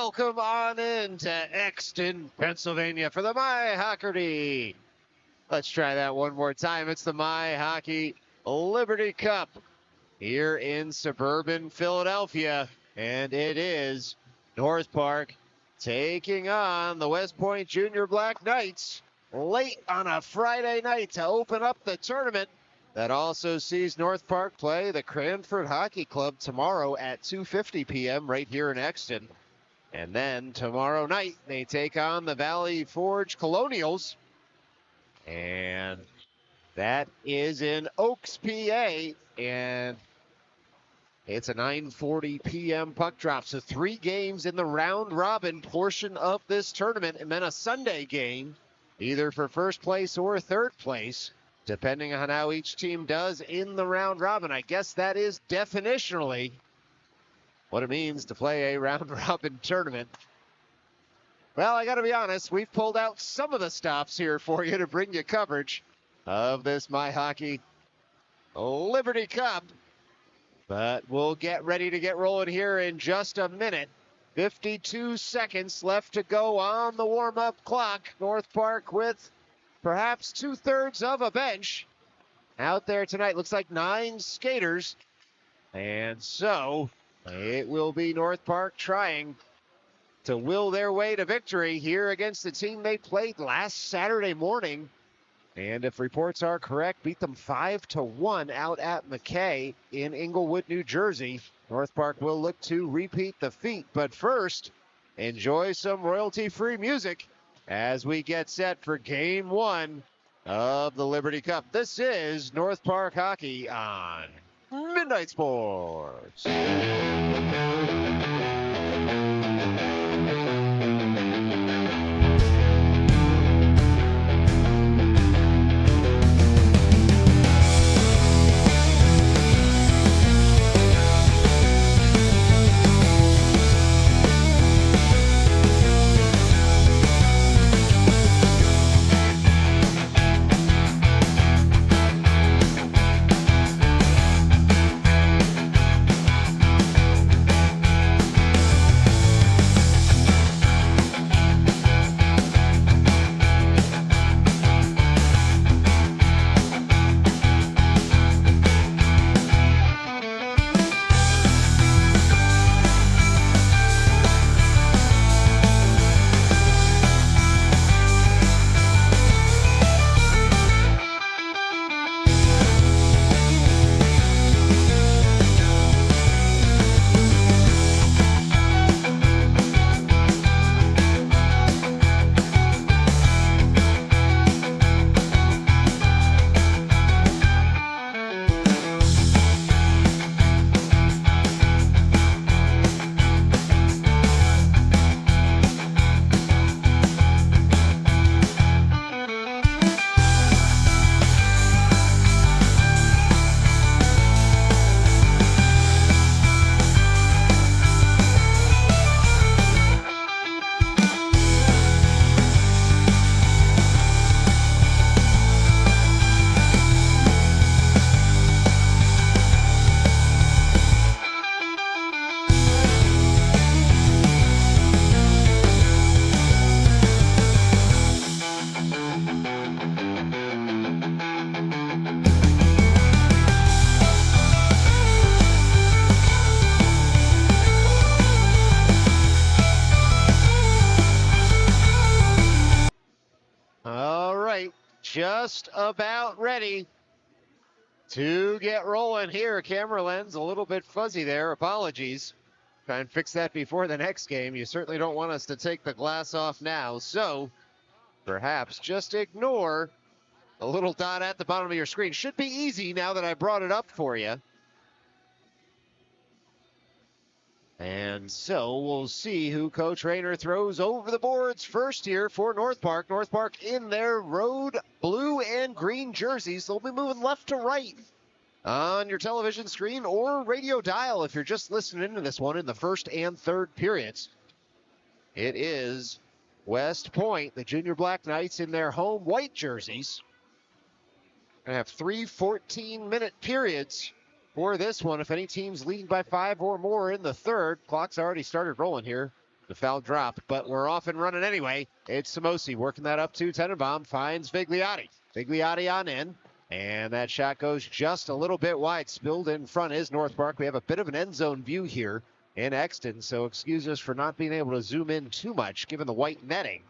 welcome on into Exton, Pennsylvania for the MyHockey. Let's try that one more time. It's the MyHockey Liberty Cup here in suburban Philadelphia, and it is North Park taking on the West Point Junior Black Knights late on a Friday night to open up the tournament. That also sees North Park play the Cranford Hockey Club tomorrow at 2:50 p.m. right here in Exton. And then tomorrow night, they take on the Valley Forge Colonials. And that is in Oaks, PA. And it's a 9:40 p.m. puck drop. So 3 games in the round robin portion of this tournament. And then a Sunday game, either for first place or third place, depending on how each team does in the round robin. I guess that is definitionally what it means to play a round robin tournament. Well, I got to be honest, we've pulled out some of the stops here for you to bring you coverage of this MyHockey Liberty Cup. But we'll get ready to get rolling here in just a minute. 52 seconds left to go on the warm-up clock. North Park with perhaps 2/3 of a bench out there tonight. Looks like 9 skaters. And so it will be North Park trying to will their way to victory here against the team they played last Saturday morning. And if reports are correct, beat them 5-1 out at McKay in Englewood, New Jersey. North Park will look to repeat the feat. But first, enjoy some royalty-free music as we get set for Game 1 of the Liberty Cup. This is North Park Hockey on Midnight Sports. Just about ready to get rolling here. Camera lens a little bit fuzzy there. Apologies. Try and fix that before the next game. You certainly don't want us to take the glass off now. So perhaps just ignore the little dot at the bottom of your screen. Should be easy now that I brought it up for you. And so we'll see who Coach Rayner throws over the boards first here for North Park. North Park in their road blue and green jerseys. They'll be moving left to right on your television screen or radio dial if you're just listening to this one in the first and third periods. It is West Point, the Junior Black Knights, in their home white jerseys. Going to have 3 14-minute periods for this one. If any team's leading by 5 or more in the third, clock's already started rolling here The foul drop, but we're off and running anyway. It's Samosi working that up to Tenenbaum, finds Vigliotti. Vigliotti on in, and that shot goes just a little bit wide. Spilled in front is North Park. We have a bit of an end zone view here in Exton, so excuse us for not being able to zoom in too much given the white netting.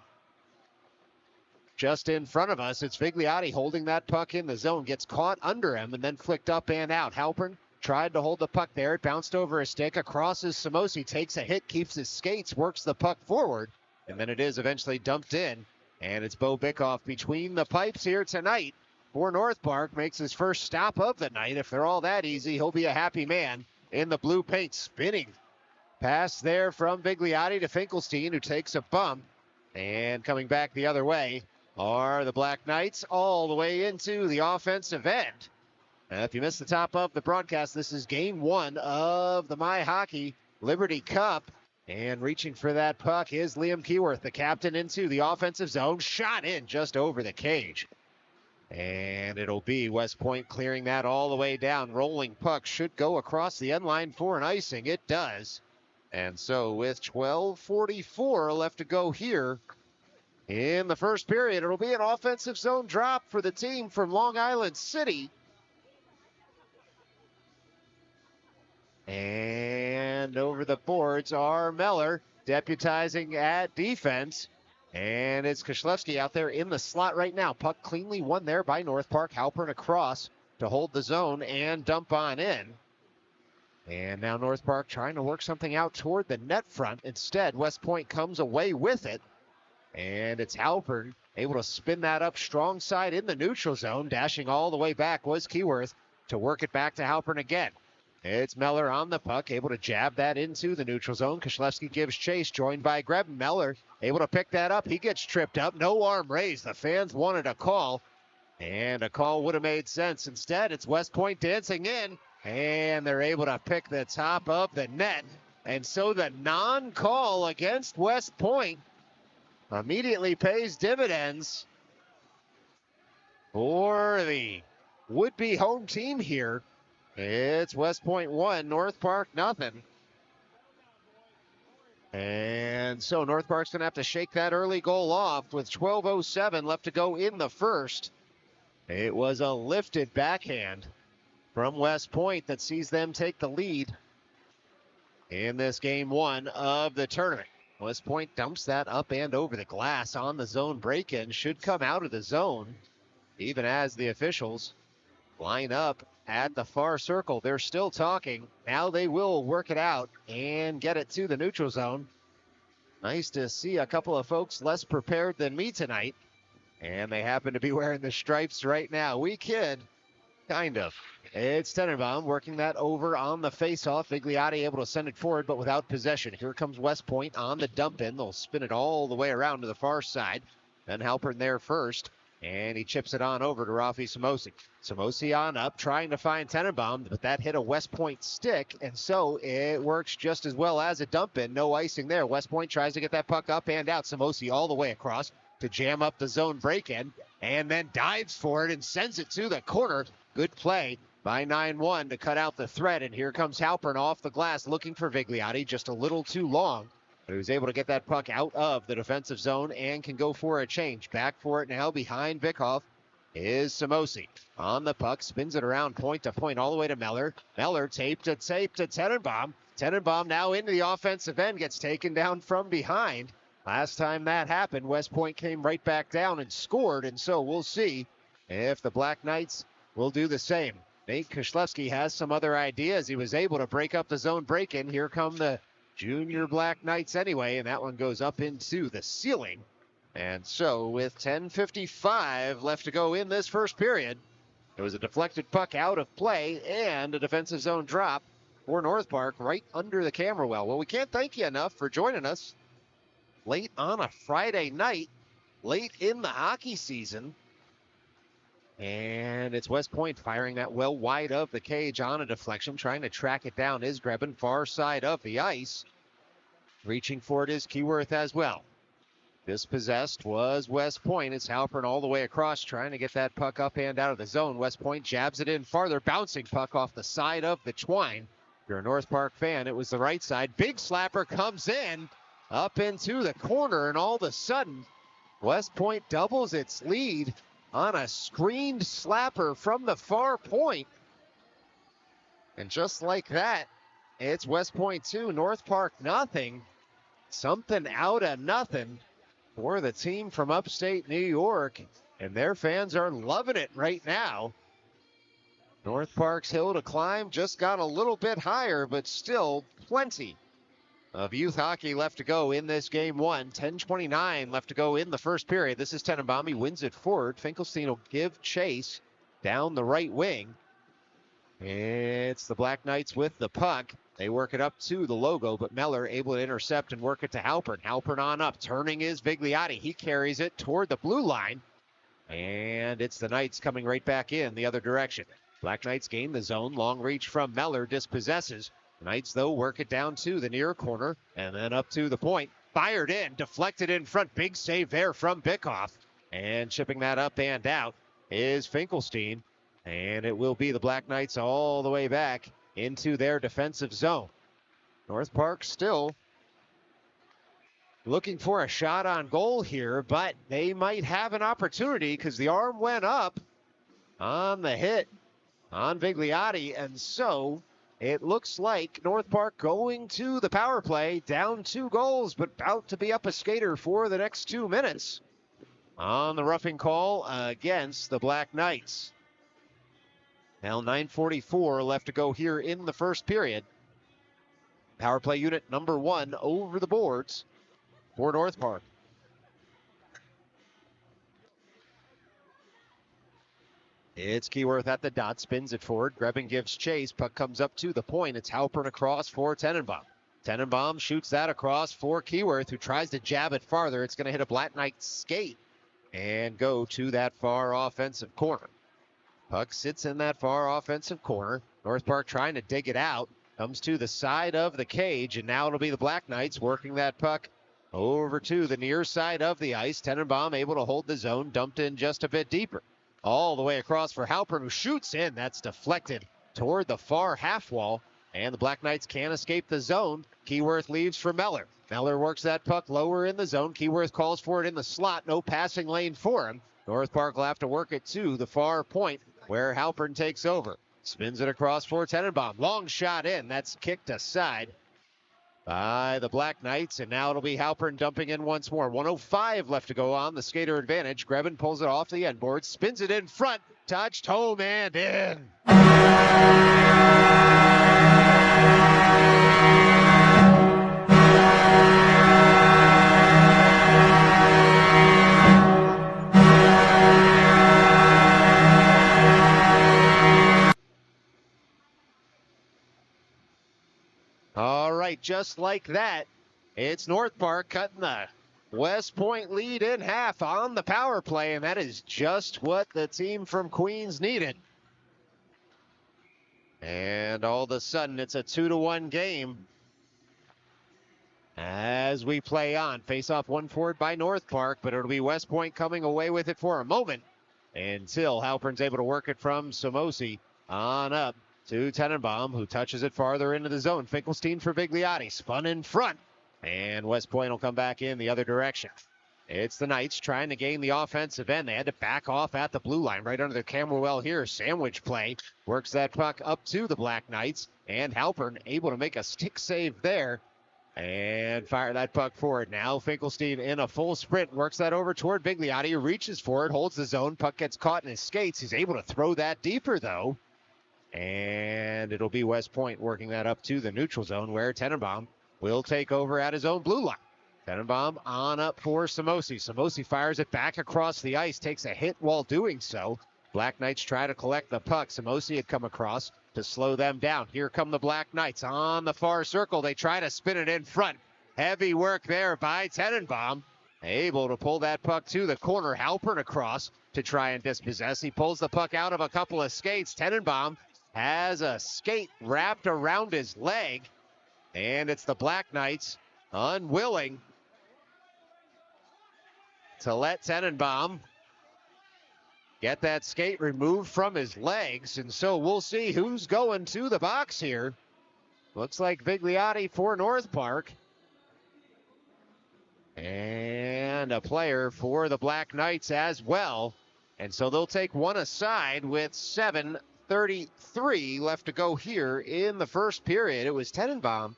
Just in front of us, it's Vigliotti holding that puck in the zone, gets caught under him and then flicked up and out. Halpern tried to hold the puck there. It bounced over his stick, crosses Samosi, takes a hit, keeps his skates, works the puck forward, and then it is eventually dumped in. And it's Bo Bickoff between the pipes here tonight for North Park. Makes his first stop of the night. If they're all that easy, he'll be a happy man in the blue paint. Spinning pass there from Vigliotti to Finkelstein, who takes a bump. And coming back the other way are the Black Knights all the way into the offensive end. If you missed the top of the broadcast, this is game one of the MyHockey Liberty Cup. And reaching for that puck is Liam Keyworth, the captain, into the offensive zone. Shot in just over the cage. And it'll be West Point clearing that all the way down. Rolling puck should go across the end line for an icing. It does. And so with 12:44 left to go here in the first period, it'll be an offensive zone drop for the team from Long Island City. And over the boards are Meller, deputizing at defense. And it's Koslewski out there in the slot right now. Puck cleanly won there by North Park. Halpern across to hold the zone and dump on in. And now North Park trying to work something out toward the net front. Instead, West Point comes away with it. And it's Halpern able to spin that up strong side in the neutral zone. Dashing all the way back was Keyworth to work it back to Halpern again. It's Meller on the puck, able to jab that into the neutral zone. Koslewski gives chase, joined by Greb. Meller able to pick that up. He gets tripped up. No arm raised. The fans wanted a call, and a call would have made sense. Instead, it's West Point dancing in, and they're able to pick the top of the net. And so the non-call against West Point immediately pays dividends for the would-be home team here. It's West Point 1, North Park nothing. And so North Park's going to have to shake that early goal off with 12:07 left to go in the first. It was a lifted backhand from West Point that sees them take the lead in this game one of the tournament. West Point dumps that up and over the glass on the zone break-in. Should come out of the zone, even as the officials line up at the far circle. They're still talking. Now they will work it out and get it to the neutral zone. Nice to see a couple of folks less prepared than me tonight. And they happen to be wearing the stripes right now. We kid. Kind of. It's Tenenbaum working that over on the face-off. Vigliotti able to send it forward, but without possession. Here comes West Point on the dump-in. They'll spin it all the way around to the far side. Then Halpern there first. And he chips it on over to Rafi Samosi. Samosi on up, trying to find Tenenbaum, but that hit a West Point stick, and so it works just as well as a dump-in. No icing there. West Point tries to get that puck up and out. Samosi all the way across to jam up the zone break-in, and then dives for it and sends it to the corner. Good play by 9-1 to cut out the threat, and here comes Halpern off the glass looking for Vigliotti, just a little too long. But he was able to get that puck out of the defensive zone and can go for a change. Back for it now behind Bickoff is Samosi. On the puck, spins it around point to point all the way to Meller. Meller tape to Tenenbaum. Tenenbaum now into the offensive end, gets taken down from behind. Last time that happened, West Point came right back down and scored, and so we'll see if the Black Knights will do the same. Nate Koslewski has some other ideas. He was able to break up the zone break-in. Here come the Junior Black Knights anyway, and that one goes up into the ceiling. And so with 10:55 left to go in this first period, it was a deflected puck out of play and a defensive zone drop for North Park right under the camera well. Well, we can't thank you enough for joining us late on a Friday night, late in the hockey season. And it's West Point firing that well wide of the cage on a deflection. Trying to track it down is Greben, far side of the ice. Reaching for it is Keyworth as well. Dispossessed was West Point. It's Halpern all the way across, trying to get that puck up and out of the zone. West Point jabs it in farther. Bouncing puck off the side of the twine. If you're a North Park fan, it was the right side. Big slapper comes in. up into the corner, and all of a sudden, West Point doubles its lead on a screened slapper from the far point. And just like that, it's West Point 2, North Park nothing. Something out of nothing for the team from upstate New York, and their fans are loving it right now. North Park's hill to climb just got a little bit higher, but still plenty of youth hockey left to go in this game one. 10:29 left to go in the first period. This is Tenenbaum. He wins it forward. Finkelstein will give chase down the right wing. It's the Black Knights with the puck. They work it up to the logo, but Meller able to intercept and work it to Halpern. Halpern on up, turning is Vigliotti. He carries it toward the blue line, and it's the Knights coming right back in the other direction. Black Knights gain the zone. Long reach from Meller, dispossesses. The Knights, though, work it down to the near corner, and then up to the point. Fired in, deflected in front. Big save there from Bickoff. And chipping that up and out is Finkelstein. And it will be the Black Knights all the way back into their defensive zone. North Park still looking for a shot on goal here, but they might have an opportunity because the arm went up on the hit on Vigliotti, and so it looks like North Park going to the power play, down 2 goals, but about to be up a skater for the next 2 minutes on the roughing call against the Black Knights. Now 9:44 left to go here in the first period. Power play unit number 1 over the boards for North Park. It's Keyworth at the dot, spins it forward. Grebben gives chase. Puck comes up to the point. It's Halpern across for Tenenbaum. Tenenbaum shoots that across for Keyworth, who tries to jab it farther. It's going to hit a Black Knight skate and go to that far offensive corner. Puck sits in that far offensive corner. North Park trying to dig it out. Comes to the side of the cage, and now it'll be the Black Knights working that puck over to the near side of the ice. Tenenbaum able to hold the zone, dumped in just a bit deeper. All the way across for Halpern, who shoots in. That's deflected toward the far half wall, and the Black Knights can't escape the zone. Keyworth leaves for Meller. Meller works that puck lower in the zone. Keyworth calls for it in the slot. No passing lane for him. North Park will have to work it to the far point, where Halpern takes over. Spins it across for Tenenbaum. Long shot in. That's kicked aside by the Black Knights, and now it'll be Halpern dumping in once more. 1:05 left to go on the skater advantage. Grebben pulls it off the end board, spins it in front, touched home and in. All right, just like that, it's North Park cutting the West Point lead in half on the power play, and that is just what the team from Queens needed. And all of a sudden, it's a 2-1 game as we play on. Face-off won forward by North Park, but it'll be West Point coming away with it for a moment until Halpern's able to work it from Somosi on up to Tenenbaum, who touches it farther into the zone. Finkelstein for Vigliotti, spun in front, and West Point will come back in the other direction. It's the Knights trying to gain the offensive end. They had to back off at the blue line right under the camera well here. Sandwich play, works that puck up to the Black Knights, and Halpern able to make a stick save there and fire that puck forward. Now Finkelstein in a full sprint, works that over toward Vigliotti, reaches for it, holds the zone, puck gets caught in his skates. He's able to throw that deeper though. And it'll be West Point working that up to the neutral zone, where Tenenbaum will take over at his own blue line. Tenenbaum on up for Somosi. Somosi fires it back across the ice, takes a hit while doing so. Black Knights try to collect the puck. Somosi had come across to slow them down. Here come the Black Knights on the far circle. They try to spin it in front. Heavy work there by Tenenbaum. Able to pull that puck to the corner. Halpern across to try and dispossess. He pulls the puck out of a couple of skates. Tenenbaum has a skate wrapped around his leg, and it's the Black Knights unwilling to let Tenenbaum get that skate removed from his legs, and so we'll see who's going to the box here. Looks like Vigliotti for North Park. and a player for the Black Knights as well. And so they'll take one aside with 7:33 left to go here in the first period. It was Tenenbaum,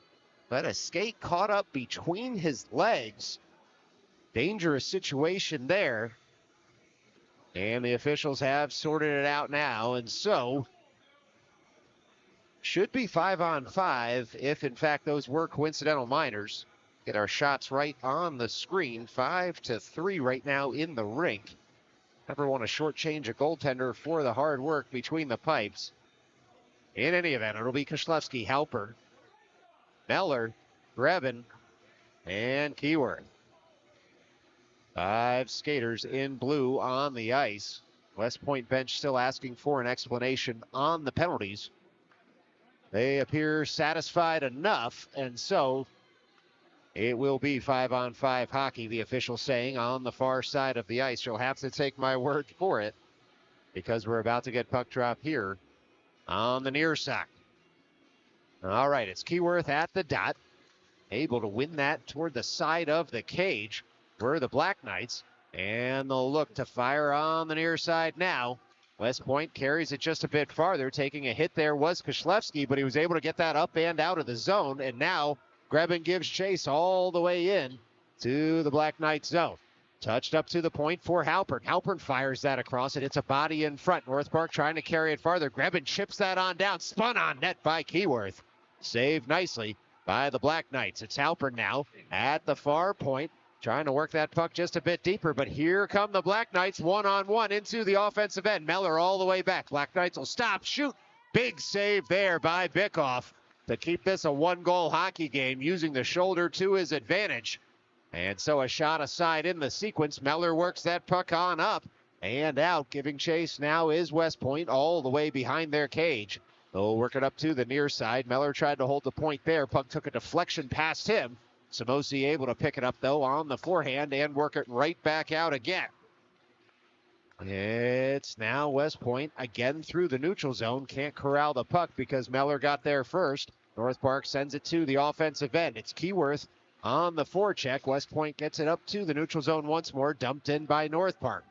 but a skate caught up between his legs. Dangerous situation there. And the officials have sorted it out now. And so should be 5-on-5 if, in fact, those were coincidental minors. Get our shots right on the screen. 5-3 right now in the rink. Never want to shortchange a goaltender for the hard work between the pipes. In any event, it'll be Koslewski, Halper, Meller, Grebin, and Keyworth. 5 skaters in blue on the ice. West Point bench still asking for an explanation on the penalties. They appear satisfied enough, and so it will be 5-on-5 hockey, the official saying, on the far side of the ice. You'll have to take my word for it, because we're about to get puck drop here on the near side. All right, it's Keyworth at the dot, able to win that toward the side of the cage for the Black Knights, and they'll look to fire on the near side now. West Point carries it just a bit farther. Taking a hit there was Koslewski, but he was able to get that up and out of the zone, and now Grebin gives chase all the way in to the Black Knights zone. Touched up to the point for Halpern. Halpern fires that across it. It's a body in front. North Park trying to carry it farther. Grebin chips that on down. Spun on net by Keyworth. Saved nicely by the Black Knights. It's Halpern now at the far point, trying to work that puck just a bit deeper, but here come the Black Knights one-on-one into the offensive end. Meller all the way back. Black Knights will stop, shoot. Big save there by Bickoff to keep this a one-goal hockey game, using the shoulder to his advantage. And so a shot aside in the sequence. Meller works that puck on up and out. Giving chase now is West Point all the way behind their cage. They'll work it up to the near side. Meller tried to hold the point there. Puck took a deflection past him. Samosi able to pick it up, though, on the forehand and work it right back out again. It's now West Point again through the neutral zone. Can't corral the puck because Meller got there first. North Park sends it to the offensive end. It's Keyworth on the forecheck. West Point gets it up to the neutral zone once more, dumped in by North Park.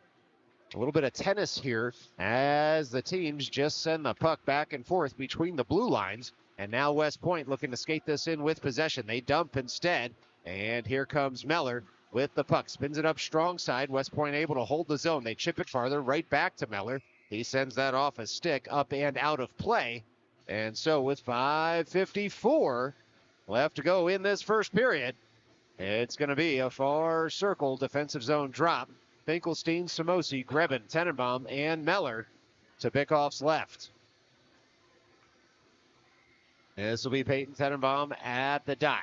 A little bit of tennis here as the teams just send the puck back and forth between the blue lines. And now West Point looking to skate this in with possession. They dump instead. And here comes Meller with the puck. Spins it up strong side. West Point able to hold the zone. They chip it farther right back to Meller. He sends that off a stick up and out of play. And so with 5:54 left to go in this first period, it's going to be a far circle defensive zone drop. Finkelstein, Samosi, Grebin, Tenenbaum, and Meller to Bickoff's left. This will be Peyton Tenenbaum at the dot.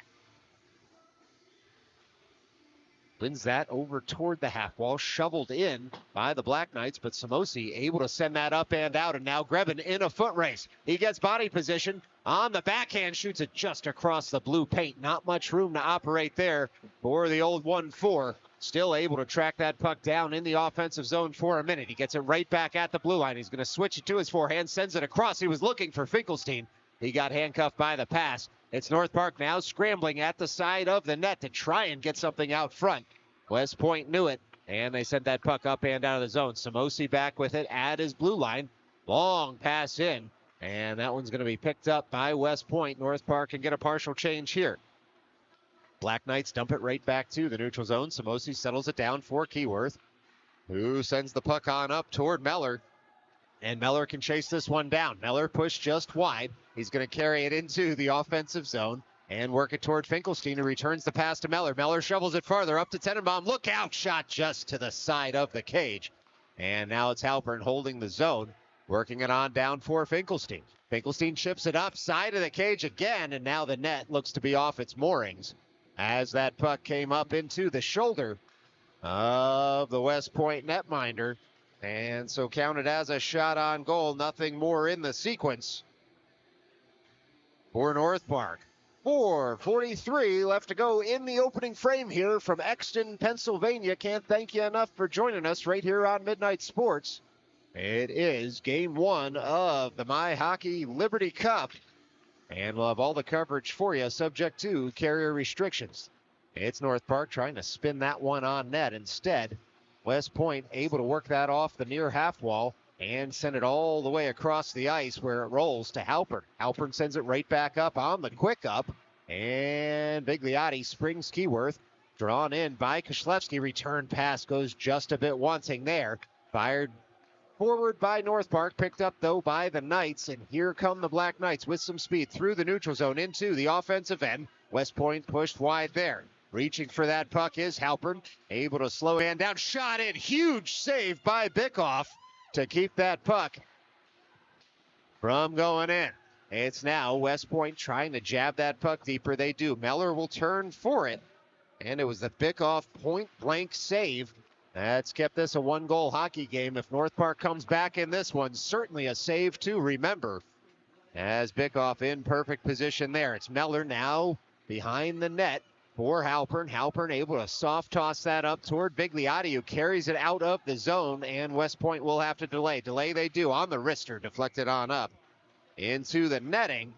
Wins that over toward the half wall, shoveled in by the Black Knights, but Samosi able to send that up and out, and now Grebin in a foot race. He gets body position on the backhand, shoots it just across the blue paint. Not much room to operate there for the old 1-4. Still able to track that puck down in the offensive zone for a minute. He gets it right back at the blue line. He's going to switch it to his forehand, sends it across. He was looking for Finkelstein. He got handcuffed by the pass. It's North Park now scrambling at the side of the net to try and get something out front. West Point knew it, and they sent that puck up and out of the zone. Samosi back with it at his blue line. Long pass in, and that one's going to be picked up by West Point. North Park can get a partial change here. Black Knights dump it right back to the neutral zone. Samosi settles it down for Keyworth, who sends the puck on up toward Meller. And Meller can chase this one down. Meller pushed just wide. He's going to carry it into the offensive zone and work it toward Finkelstein, who returns the pass to Meller. Meller shovels it farther up to Tenenbaum. Look out, shot just to the side of the cage. And now it's Halpern holding the zone, working it on down for Finkelstein. Finkelstein chips it up, side of the cage again, and now the net looks to be off its moorings as that puck came up into the shoulder of the West Point netminder. And so counted as a shot on goal. Nothing more in the sequence for North Park. 4:43 left to go in the opening frame here from Exton, Pennsylvania. Can't thank you enough for joining us right here on Midnight Sports. It is game one of the MyHockey Liberty Cup. And we'll have all the coverage for you, subject to carrier restrictions. It's North Park trying to spin that one on net. Instead, West Point able to work that off the near half wall and send it all the way across the ice where it rolls to Halpern. Halpern sends it right back up on the quick up. And Bigliotti springs Keyworth. Drawn in by Koslewski. Return pass goes just a bit wanting there. Fired forward by North Park. Picked up, though, by the Knights. And here come the Black Knights with some speed through the neutral zone into the offensive end. West Point pushed wide there. Reaching for that puck is Halpern. Able to slow man down. Shot in. Huge save by Bickoff to keep that puck from going in. It's now West Point trying to jab that puck deeper. They do. Meller will turn for it. And it was the Bickoff point-blank save that's kept this a one-goal hockey game. If North Park comes back in this one, certainly a save to remember. As Bickoff in perfect position there. It's Meller now behind the net for Halpern. Halpern able to soft toss that up toward Bigliotti, who carries it out of the zone, and West Point will have to delay. Delay they do on the wrister, deflected on up into the netting.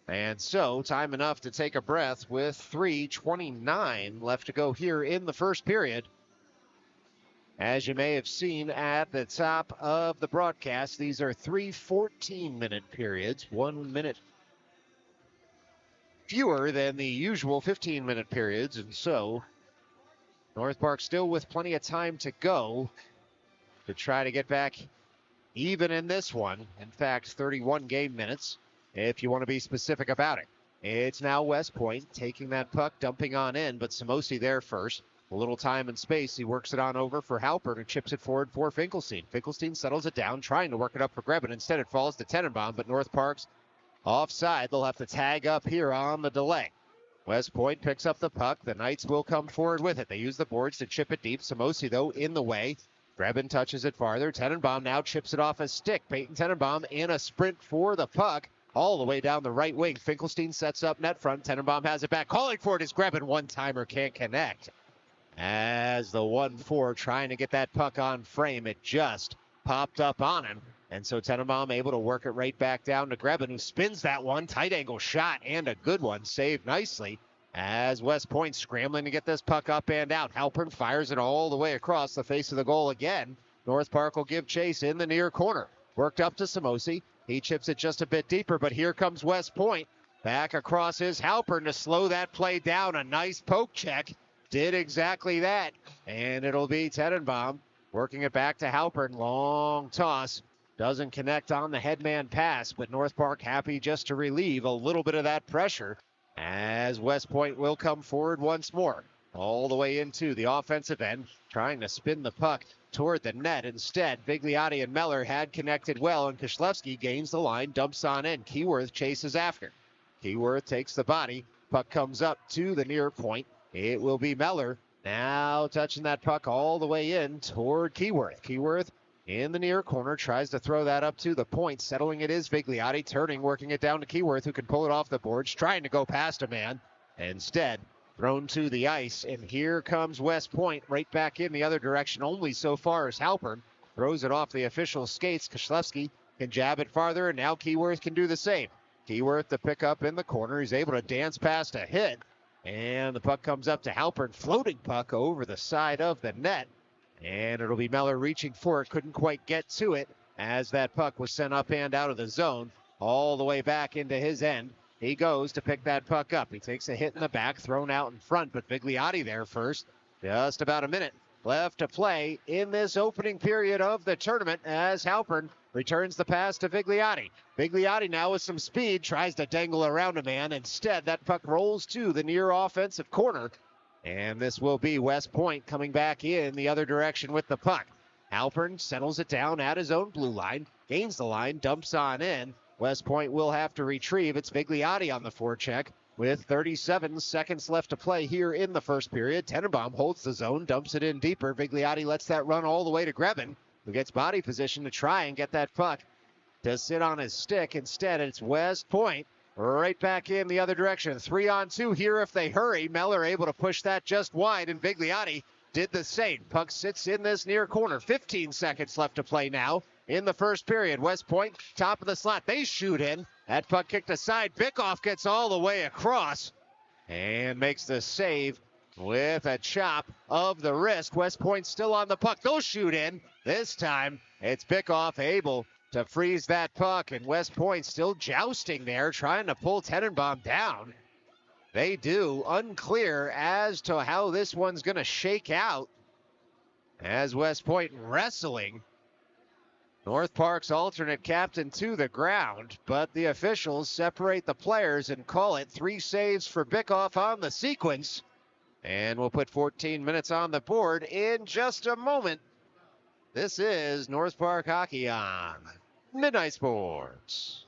And so, time enough to take a breath with 3:29 left to go here in the first period. As you may have seen at the top of the broadcast, these are 3 14-minute periods, 1 minute fewer than the usual 15-minute periods. And so, North Park still with plenty of time to go to try to get back even in this one. In fact, 31 game minutes, if you want to be specific about it. It's now West Point taking that puck, dumping on in, but Samosi there first. A little time and space. He works it on over for Halpern, who chips it forward for Finkelstein. Finkelstein settles it down, trying to work it up for Grebin. Instead, it falls to Tenenbaum, but North Park's offside. They'll have to tag up here on the delay. West Point picks up the puck. The Knights will come forward with it. They use the boards to chip it deep. Samosi, though, in the way. Grebin touches it farther. Tenenbaum now chips it off a stick. Peyton Tenenbaum in a sprint for the puck all the way down the right wing. Finkelstein sets up net front. Tenenbaum has it back. Calling for it is Grebin. One-timer can't connect. As the 1-4 trying to get that puck on frame, it just popped up on him. And so Tenenbaum able to work it right back down to Grebin, who spins that one. Tight angle shot and a good one. Saved nicely as West Point scrambling to get this puck up and out. Halpern fires it all the way across the face of the goal again. North Park will give chase in the near corner. Worked up to Samosi. He chips it just a bit deeper, but here comes West Point. Back across is Halpern to slow that play down. A nice poke check. Did exactly that. And it'll be Tenenbaum working it back to Halpern. Long toss. Doesn't connect on the headman pass, but North Park happy just to relieve a little bit of that pressure as West Point will come forward once more. All the way into the offensive end, trying to spin the puck toward the net. Instead, Bigliotti and Meller had connected well, and Koslewski gains the line, dumps on in. Keyworth chases after. Keyworth takes the body. Puck comes up to the near point. It will be Meller now touching that puck all the way in toward Keyworth. Keyworth in the near corner, tries to throw that up to the point. Settling it is Bigliotti, turning, working it down to Keyworth, who can pull it off the boards, trying to go past a man. Instead, thrown to the ice, and here comes West Point right back in the other direction, only so far as Halpern throws it off the official skates. Koslewski can jab it farther, and now Keyworth can do the same. Keyworth to pick up in the corner. He's able to dance past a hit, and the puck comes up to Halpern. Floating puck over the side of the net. And it'll be Meller reaching for it. Couldn't quite get to it as that puck was sent up and out of the zone. All the way back into his end. He goes to pick that puck up. He takes a hit in the back, thrown out in front, but Bigliotti there first. Just about a minute left to play in this opening period of the tournament as Halpern returns the pass to Bigliotti. Bigliotti now with some speed tries to dangle around a man. Instead, that puck rolls to the near offensive corner. And this will be West Point coming back in the other direction with the puck. Halpern settles it down at his own blue line, gains the line, dumps on in. West Point will have to retrieve. It's Bigliotti on the forecheck with 37 seconds left to play here in the first period. Tenenbaum holds the zone, dumps it in deeper. Bigliotti lets that run all the way to Grebin, who gets body position to try and get that puck to sit on his stick. Instead, it's West Point right back in the other direction. 3-on-2 here if they hurry. Meller able to push that just wide, and Bigliotti did the same. Puck sits in this near corner. 15 seconds left to play now in the first period. West Point, top of the slot. They shoot in. That puck kicked aside. Bickoff gets all the way across. and makes the save with a chop of the wrist. West Point still on the puck. They'll shoot in. This time it's Bickoff able to freeze that puck, and West Point still jousting there, trying to pull Tenenbaum down. They do. Unclear as to how this one's going to shake out, as West Point wrestling North Park's alternate captain to the ground, but the officials separate the players and call it 3 saves for Bickoff on the sequence. And we'll put 14 minutes on the board in just a moment. This is North Park Hockey on Midnight Sports.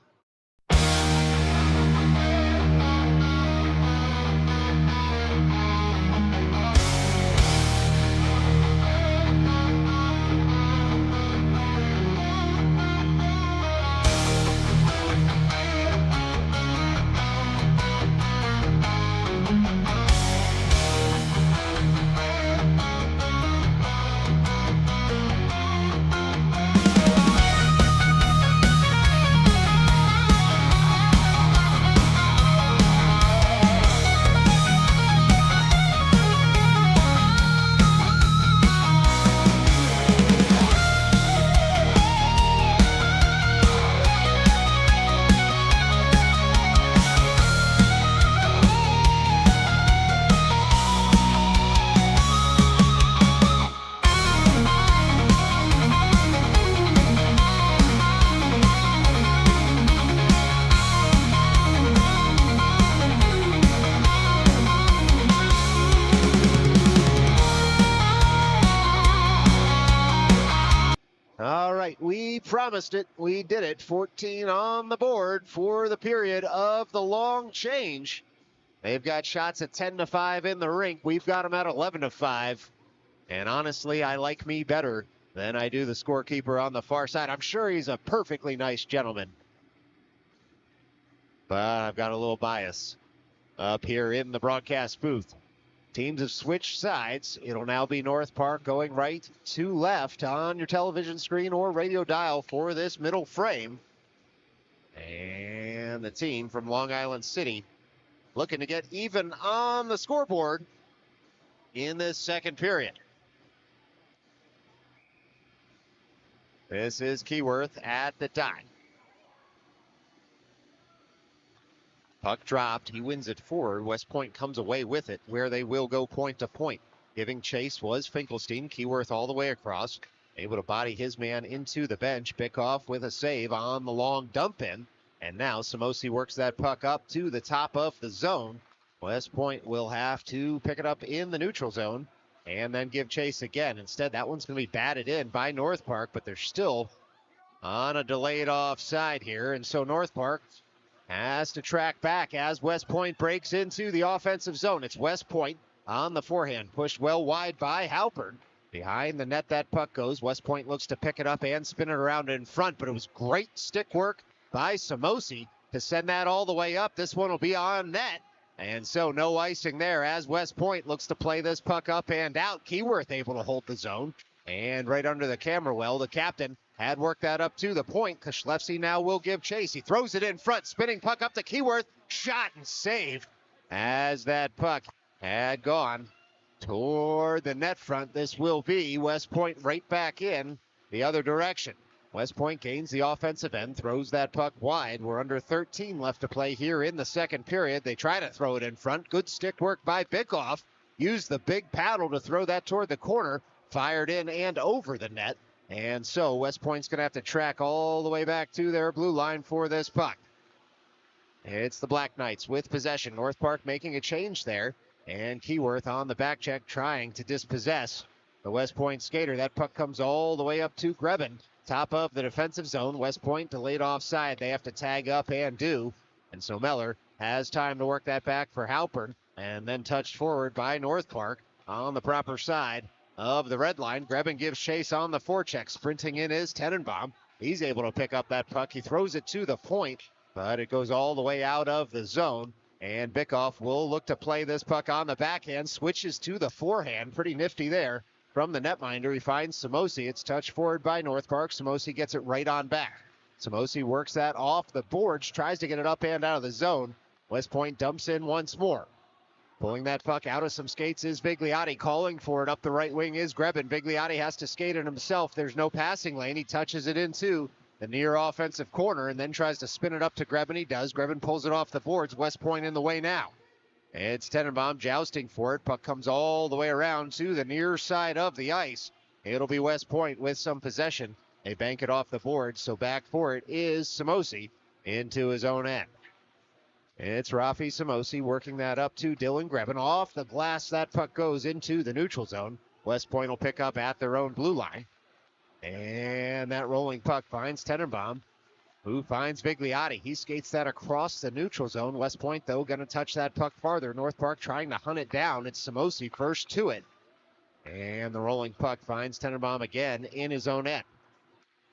All right, we promised it. We did it. 14 on the board for the period of the long change. They've got shots at 10-5 in the rink. We've got them at 11-5. And honestly, I like me better than I do the scorekeeper on the far side. I'm sure he's a perfectly nice gentleman, but I've got a little bias up here in the broadcast booth. Teams have switched sides. It'll now be North Park going right to left on your television screen or radio dial for this middle frame. And the team from Long Island City looking to get even on the scoreboard in this second period. This is Keyworth at the dime. Puck dropped. He wins it forward. West Point comes away with it, where they will go point to point. Giving chase was Finkelstein. Keyworth all the way across. Able to body his man into the bench. Bickoff with a save on the long dump in. And now Samosi works that puck up to the top of the zone. West Point will have to pick it up in the neutral zone and then give chase again. Instead, that one's going to be batted in by North Park, but they're still on a delayed offside here. And so North Park has to track back as West Point breaks into the offensive zone. It's West Point on the forehand, pushed well wide by Halpern. Behind the net that puck goes. West Point looks to pick it up and spin it around in front, but it was great stick work by Samosi to send that all the way up. This one will be on net. And so no icing there as West Point looks to play this puck up and out. Keyworth able to hold the zone. And right under the camera well, the captain had worked that up to the point. Kashlevsky now will give chase. He throws it in front, spinning puck up to Keyworth. Shot and saved as that puck had gone toward the net front. This will be West Point right back in the other direction. West Point gains the offensive end, throws that puck wide. We're under 13 left to play here in the second period. They try to throw it in front. Good stick work by Bickoff. Used the big paddle to throw that toward the corner. Fired in and over the net. And so West Point's going to have to track all the way back to their blue line for this puck. It's the Black Knights with possession. North Park making a change there. And Keyworth on the back check trying to dispossess the West Point skater. That puck comes all the way up to Grebin. Top of the defensive zone. West Point delayed offside. They have to tag up and do. And so Meller has time to work that back for Halpern. And then touched forward by North Park on the proper side of the red line. Grebin gives chase on the forecheck. Sprinting in is Tenenbaum. He's able to pick up that puck. He throws it to the point, but it goes all the way out of the zone. And Bickoff will look to play this puck on the backhand. Switches to the forehand. Pretty nifty there from the netminder. He finds Samosi. It's touched forward by North Park. Samosi gets it right on back. Samosi works that off the boards. Tries to get it up and out of the zone. West Point dumps in once more. Pulling that puck out of some skates is Vigliotti. Calling for it up the right wing is Grebin. Vigliotti has to skate it himself. There's no passing lane. He touches it into the near offensive corner and then tries to spin it up to Grebin. He does. Grebin pulls it off the boards. West Point in the way now. It's Tenenbaum jousting for it. Puck comes all the way around to the near side of the ice. It'll be West Point with some possession. They bank it off the boards, so back for it is Samosi into his own end. It's Rafi Samosi working that up to Dylan Grebin. Off the glass, that puck goes into the neutral zone. West Point will pick up at their own blue line. And that rolling puck finds Tenenbaum, who finds Vigliotti. He skates that across the neutral zone. West Point, though, going to touch that puck farther. North Park trying to hunt it down. It's Samosi first to it. And the rolling puck finds Tenenbaum again in his own end.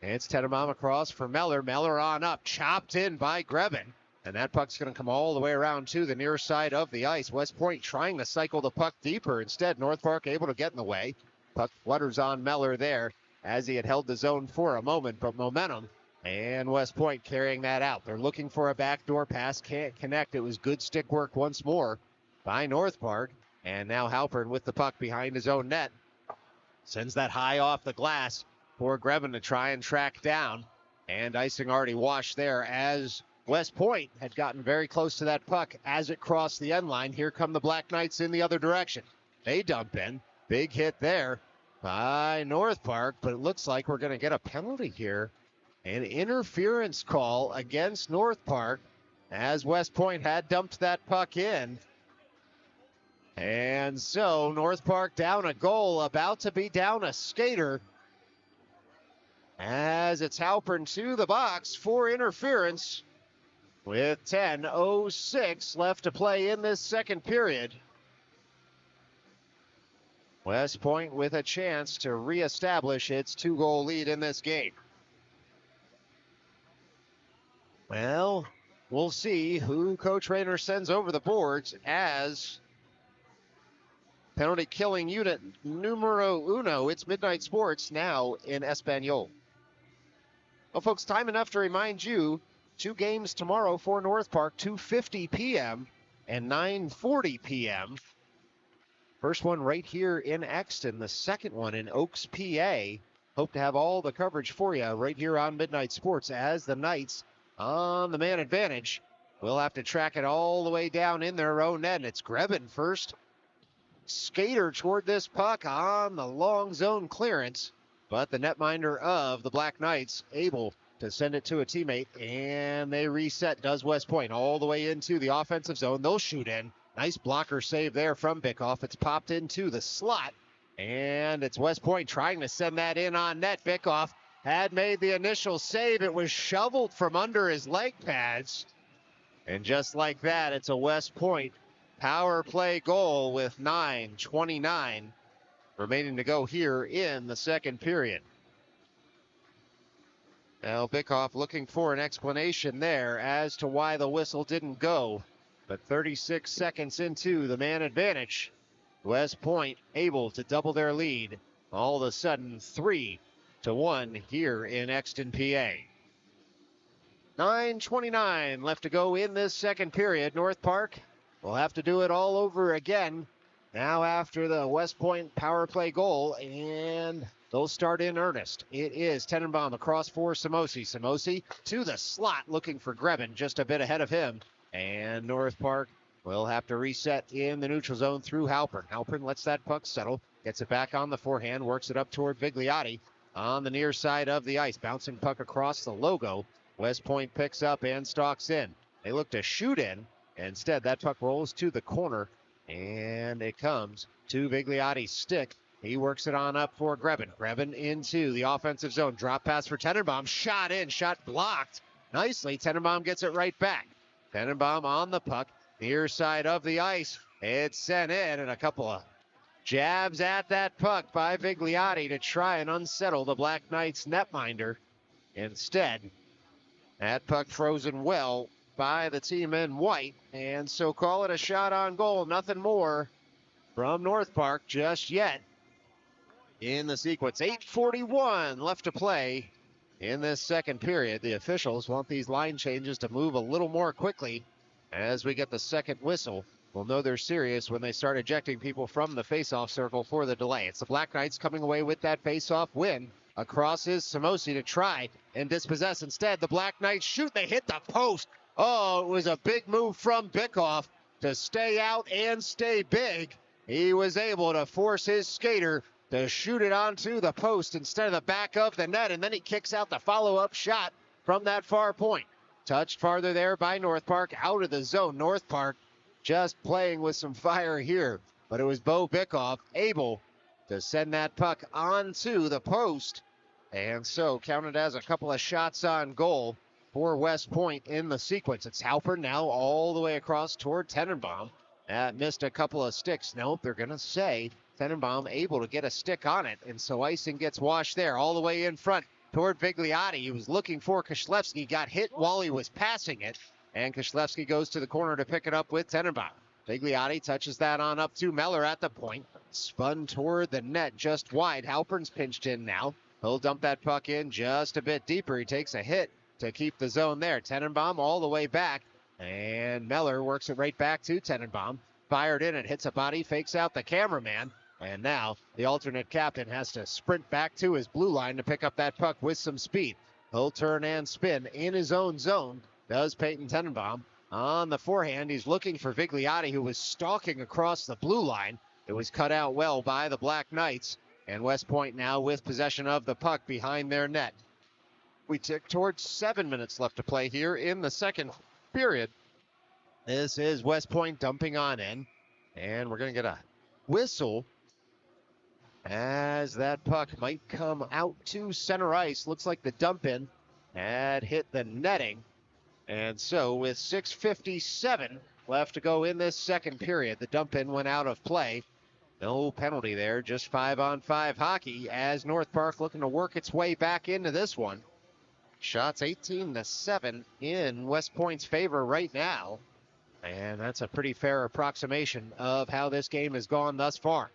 It's Tenenbaum across for Meller. Meller on up, chopped in by Grebin. And that puck's going to come all the way around to the near side of the ice. West Point trying to cycle the puck deeper. Instead, North Park able to get in the way. Puck flutters on Meller there as he had held the zone for a moment, but momentum. And West Point carrying that out. They're looking for a backdoor pass. Can't connect. It was good stick work once more by North Park. And now Halpern with the puck behind his own net. Sends that high off the glass for Grebin to try and track down. And icing already washed there as West Point had gotten very close to that puck as it crossed the end line. Here come the Black Knights in the other direction. They dump in. Big hit there by North Park, but it looks like we're going to get a penalty here. An interference call against North Park as West Point had dumped that puck in. And so North Park down a goal, about to be down a skater, as it's Halpern to the box for interference with 10:06 left to play in this second period. West Point with a chance to reestablish its 2-goal lead in this game. Well, we'll see who Coach Rayner sends over the boards as penalty killing unit numero uno. It's Midnight Sports now in Espanol. Well, folks, time enough to remind you, 2 games tomorrow for North Park, 2:50 p.m. and 9:40 p.m. First one right here in Exton, the second one in Oaks, PA. Hope to have all the coverage for you right here on Midnight Sports as the Knights on the man advantage. We'll have to track it all the way down in their own net. It's Grebin first. Skater toward this puck on the long zone clearance, but the netminder of the Black Knights able to send it to a teammate, and they reset. Does West Point all the way into the offensive zone. They'll shoot in. Nice blocker save there from Bickoff. It's popped into the slot, and it's West Point trying to send that in on net. Bickoff had made the initial save. It was shoveled from under his leg pads, and just like that, it's a West Point power play goal with 9:29 remaining to go here in the second period. Now Bickoff looking for an explanation there as to why the whistle didn't go. But 36 seconds into the man advantage, West Point able to double their lead. All of a sudden 3-1 here in Exton, PA. 9:29 left to go in this second period. North Park will have to do it all over again now after the West Point power play goal, and they'll start in earnest. It is Tenenbaum across for Samosi. Samosi to the slot looking for Grebin, just a bit ahead of him. And North Park will have to reset in the neutral zone through Halpern. Halpern lets that puck settle, gets it back on the forehand, works it up toward Vigliotti on the near side of the ice. Bouncing puck across the logo. West Point picks up and stalks in. They look to shoot in. Instead, that puck rolls to the corner, and it comes to Vigliotti's stick. He works it on up for Grebin. Grebin into the offensive zone. Drop pass for Tenenbaum. Shot in. Shot blocked nicely. Tenenbaum gets it right back. Tenenbaum on the puck. Near side of the ice. It's sent in, and a couple of jabs at that puck by Vigliotti to try and unsettle the Black Knights netminder. Instead, that puck frozen well by the team in white, and so call it a shot on goal. Nothing more from North Park just yet in the sequence. 8:41 left to play in this second period. The officials want these line changes to move a little more quickly as we get the second whistle will know they're serious when they start ejecting people from the faceoff circle for the delay. It's the Black Knights coming away with that faceoff win. Across is Samosi to try and dispossess. Instead, the Black Knights shoot. They hit the post. Oh, it was a big move from Bickoff to stay out and stay big. He was able to force his skater to shoot it onto the post instead of the back of the net, and then he kicks out the follow-up shot from that far point. Touched farther there by North Park, out of the zone. North Park just playing with some fire here, but it was Bo Bickoff able to send that puck onto the post, and so counted as a couple of shots on goal for West Point in the sequence. It's Halpern now all the way across toward Tenenbaum. That missed a couple of sticks. Nope, they're going to say Tenenbaum able to get a stick on it, and so icing gets washed there all the way in front toward Vigliotti. He was looking for Kishlevsky, got hit while he was passing it, and Kishlevsky goes to the corner to pick it up with Tenenbaum. Vigliotti touches that on up to Meller at the point. Spun toward the net just wide. Halpern's pinched in now. He'll dump that puck in just a bit deeper. He takes a hit to keep the zone there. Tenenbaum all the way back, and Meller works it right back to Tenenbaum. Fired in, it hits a body, fakes out the cameraman, and now the alternate captain has to sprint back to his blue line to pick up that puck with some speed. He'll turn and spin in his own zone, does Peyton Tenenbaum. On the forehand, he's looking for Vigliotti, who was stalking across the blue line. It was cut out well by the Black Knights, and West Point now with possession of the puck behind their net. We tick towards 7 minutes left to play here in the second period. This is West Point dumping on in, and we're going to get a whistle as that puck might come out to center ice. Looks like the dump in had hit the netting, and so with 6:57 left to go in this second period, the dump in went out of play. No penalty there, just 5-on-5 hockey as North Park looking to work its way back into this one. Shots 18-7 in West Point's favor right now. And that's a pretty fair approximation of how this game has gone thus far.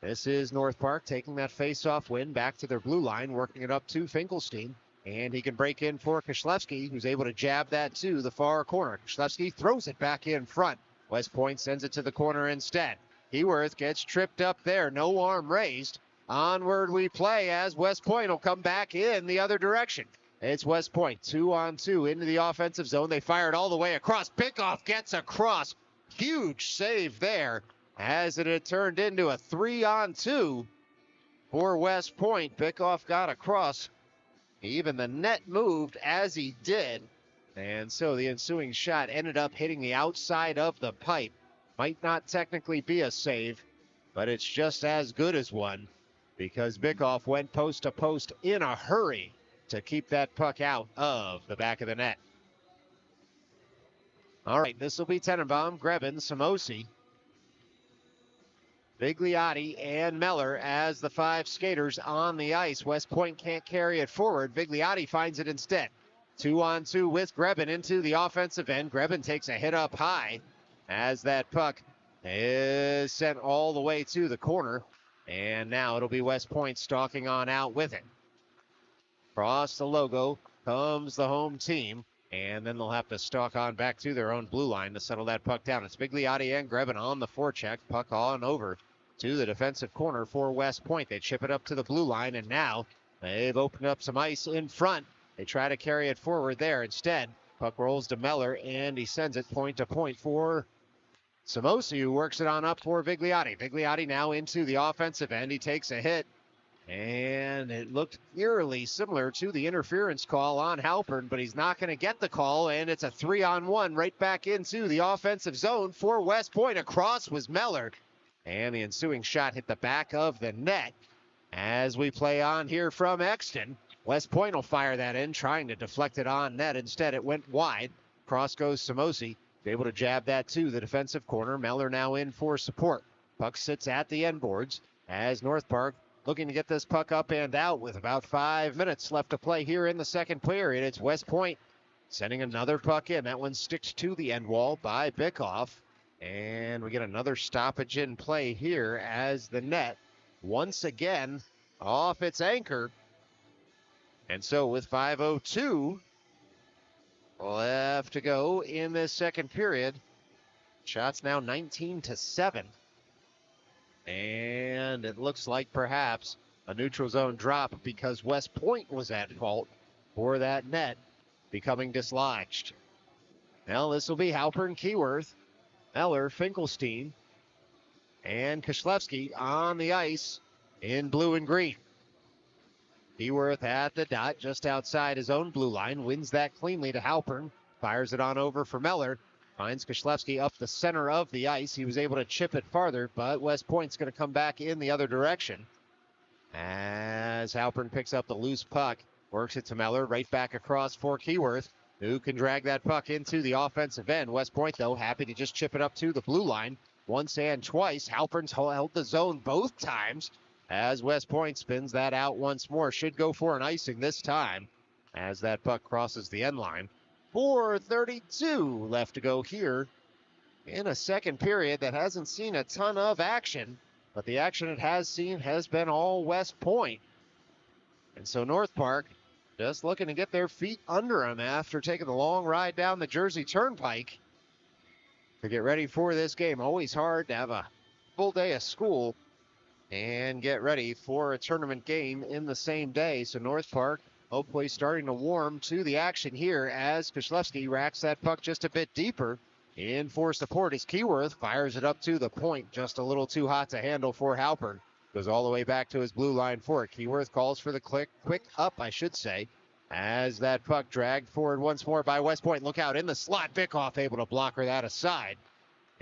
This is North Park taking that face-off win back to their blue line, working it up to Finkelstein. And he can break in for Kishlevsky, who's able to jab that to the far corner. Kishlevsky throws it back in front. West Point sends it to the corner instead. Heworth gets tripped up there, no arm raised. Onward we play as West Point will come back in the other direction. It's West Point, 2-on-2 into the offensive zone. They fire it all the way across. Bickoff gets across. Huge save there as it had turned into a 3-on-2 for West Point. Bickoff got across. Even the net moved as he did. And so the ensuing shot ended up hitting the outside of the pipe. Might not technically be a save, but it's just as good as one because Bickoff went post to post in a hurry to keep that puck out of the back of the net. All right, this will be Tenenbaum, Grebin, Samosi, Vigliotti, and Meller as the five skaters on the ice. West Point can't carry it forward. Vigliotti finds it instead. 2-on-2 with Grebin into the offensive end. Grebin takes a hit up high as that puck is sent all the way to the corner. And now it'll be West Point stalking on out with it. Across the logo comes the home team, and then they'll have to stalk on back to their own blue line to settle that puck down. It's Vigliotti and Grebin on the forecheck. Puck on over to the defensive corner for West Point. They chip it up to the blue line, and now they've opened up some ice in front. They try to carry it forward there. Instead, puck rolls to Meller, and he sends it point to point for Samosi, who works it on up for Vigliotti. Vigliotti now into the offensive end. He takes a hit. And it looked eerily similar to the interference call on Halpern, but he's not going to get the call, and it's a 3-on-1 right back into the offensive zone for West Point. Across was Meller, and the ensuing shot hit the back of the net. As we play on here from Exton, West Point will fire that in, trying to deflect it on net. Instead, it went wide. Cross goes Samosi, able to jab that to the defensive corner. Meller now in for support. Puck sits at the end boards as North Park looking to get this puck up and out with about 5 minutes left to play here in the second period. It's West Point sending another puck in. That one sticks to the end wall by Bickoff. And we get another stoppage in play here as the net once again off its anchor. And so with 5:02 left to go in this second period, Shots now 19-7. And it looks like perhaps a neutral zone drop because West Point was at fault for that net becoming dislodged. Now this will be Halpern, Keyworth, Eller, Finkelstein, and Kieślewski on the ice in blue and green. Keyworth at the dot just outside his own blue line, wins that cleanly to Halpern, fires it on over for Meller, finds Kieślewski up the center of the ice. He was able to chip it farther, but West Point's going to come back in the other direction. As Halpern picks up the loose puck, works it to Meller, right back across for Keyworth, who can drag that puck into the offensive end. West Point, though, happy to just chip it up to the blue line. Once and twice. Halpern's held the zone both times as West Point spins that out once more. Should go for an icing this time as that puck crosses the end line. 4:32 left to go here in a second period that hasn't seen a ton of action, but the action it has seen has been all West Point. And so North Park just looking to get their feet under them after taking the long ride down the Jersey Turnpike to get ready for this game. Always hard to have a full day of school and get ready for a tournament game in the same day. So North Park hopefully starting to warm to the action here as Kieślewski racks that puck just a bit deeper in for support as Keyworth fires it up to the point, just a little too hot to handle for Halpern. Goes all the way back to his blue line for it. Keyworth calls for the quick up, I should say, as that puck dragged forward once more by West Point. Look out in the slot. Bickoff able to blocker that aside.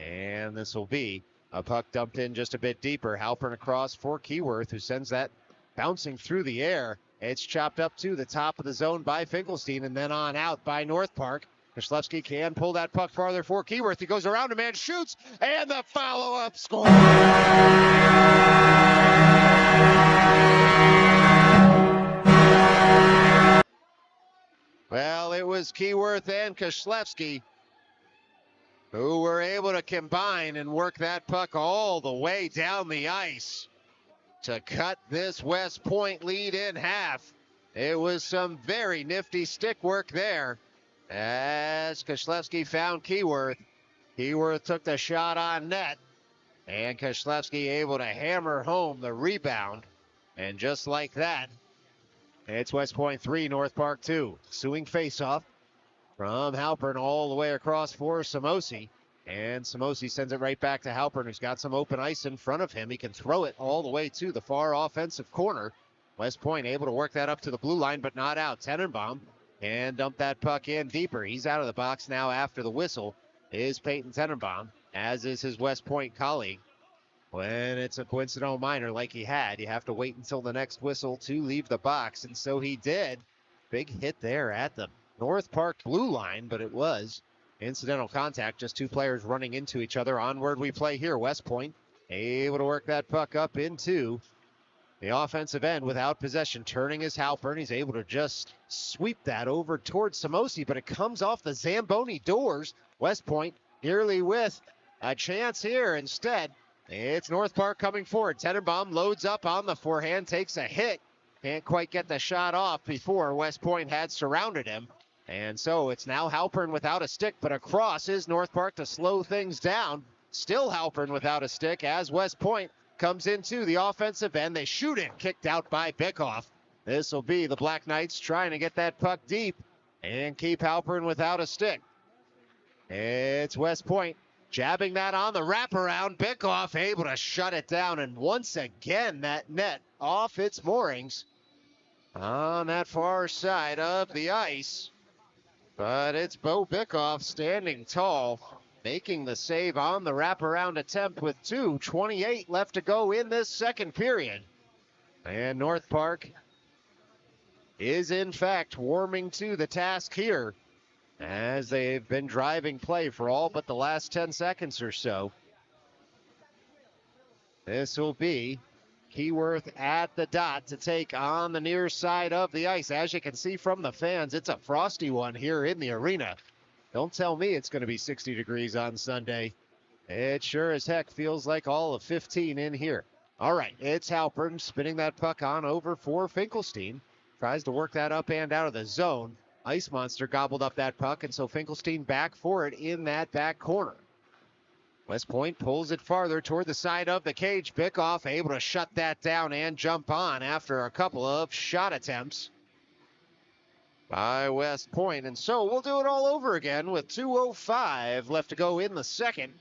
And this will be a puck dumped in just a bit deeper. Halpern across for Keyworth, who sends that bouncing through the air. It's chopped up to the top of the zone by Finkelstein and then on out by North Park. Kieślewski can pull that puck farther for Keyworth. He goes around a man, shoots, and the follow-up score. Well, it was Keyworth and Kieślewski who were able to combine and work that puck all the way down the ice to cut this West Point lead in half. It was some very nifty stick work there as Kieślewski found Keyworth. Keyworth took the shot on net, and Kieślewski able to hammer home the rebound. And just like that, it's West Point 3, North Park 2. Suing faceoff from Halpern all the way across for Samosi. And Samosi sends it right back to Halpern, who's got some open ice in front of him. He can throw it all the way to the far offensive corner. West Point able to work that up to the blue line, but not out. Tenenbaum and dump that puck in deeper. He's out of the box now after the whistle is Peyton Tenenbaum, as is his West Point colleague. When it's a coincidental minor like he had, you have to wait until the next whistle to leave the box, and so he did. Big hit there at the North Park blue line, but it was incidental contact, just two players running into each other. Onward we play here. West Point able to work that puck up into the offensive end without possession. Turning is Halpern. He's able to just sweep that over towards Samosi, but it comes off the Zamboni doors. West Point nearly with a chance here. Instead, it's North Park coming forward. Tenenbaum loads up on the forehand, takes a hit. Can't quite get the shot off before West Point had surrounded him. And so it's now Halpern without a stick, but across is North Park to slow things down. Still Halpern without a stick as West Point comes into the offensive end. They shoot it, kicked out by Bickoff. This will be the Black Knights trying to get that puck deep and keep Halpern without a stick. It's West Point jabbing that on the wraparound. Bickoff able to shut it down, and once again that net off its moorings on that far side of the ice. But it's Bo Bickoff standing tall, making the save on the wraparound attempt with 2:28 left to go in this second period. And North Park is in fact warming to the task here as they've been driving play for all but the last 10 seconds or so. This will be Keyworth at the dot to take on the near side of the ice. As you can see from the fans, it's a frosty one here in the arena. Don't tell me it's going to be 60 degrees on Sunday. It sure as heck feels like all of 15 in here. All right, it's Halpern spinning that puck on over for Finkelstein. Tries to work that up and out of the zone. Ice Monster gobbled up that puck, and so Finkelstein back for it in that back corner. West Point pulls it farther toward the side of the cage. Bickoff able to shut that down and jump on after a couple of shot attempts by West Point. And so we'll do it all over again with 2:05 left to go in the second.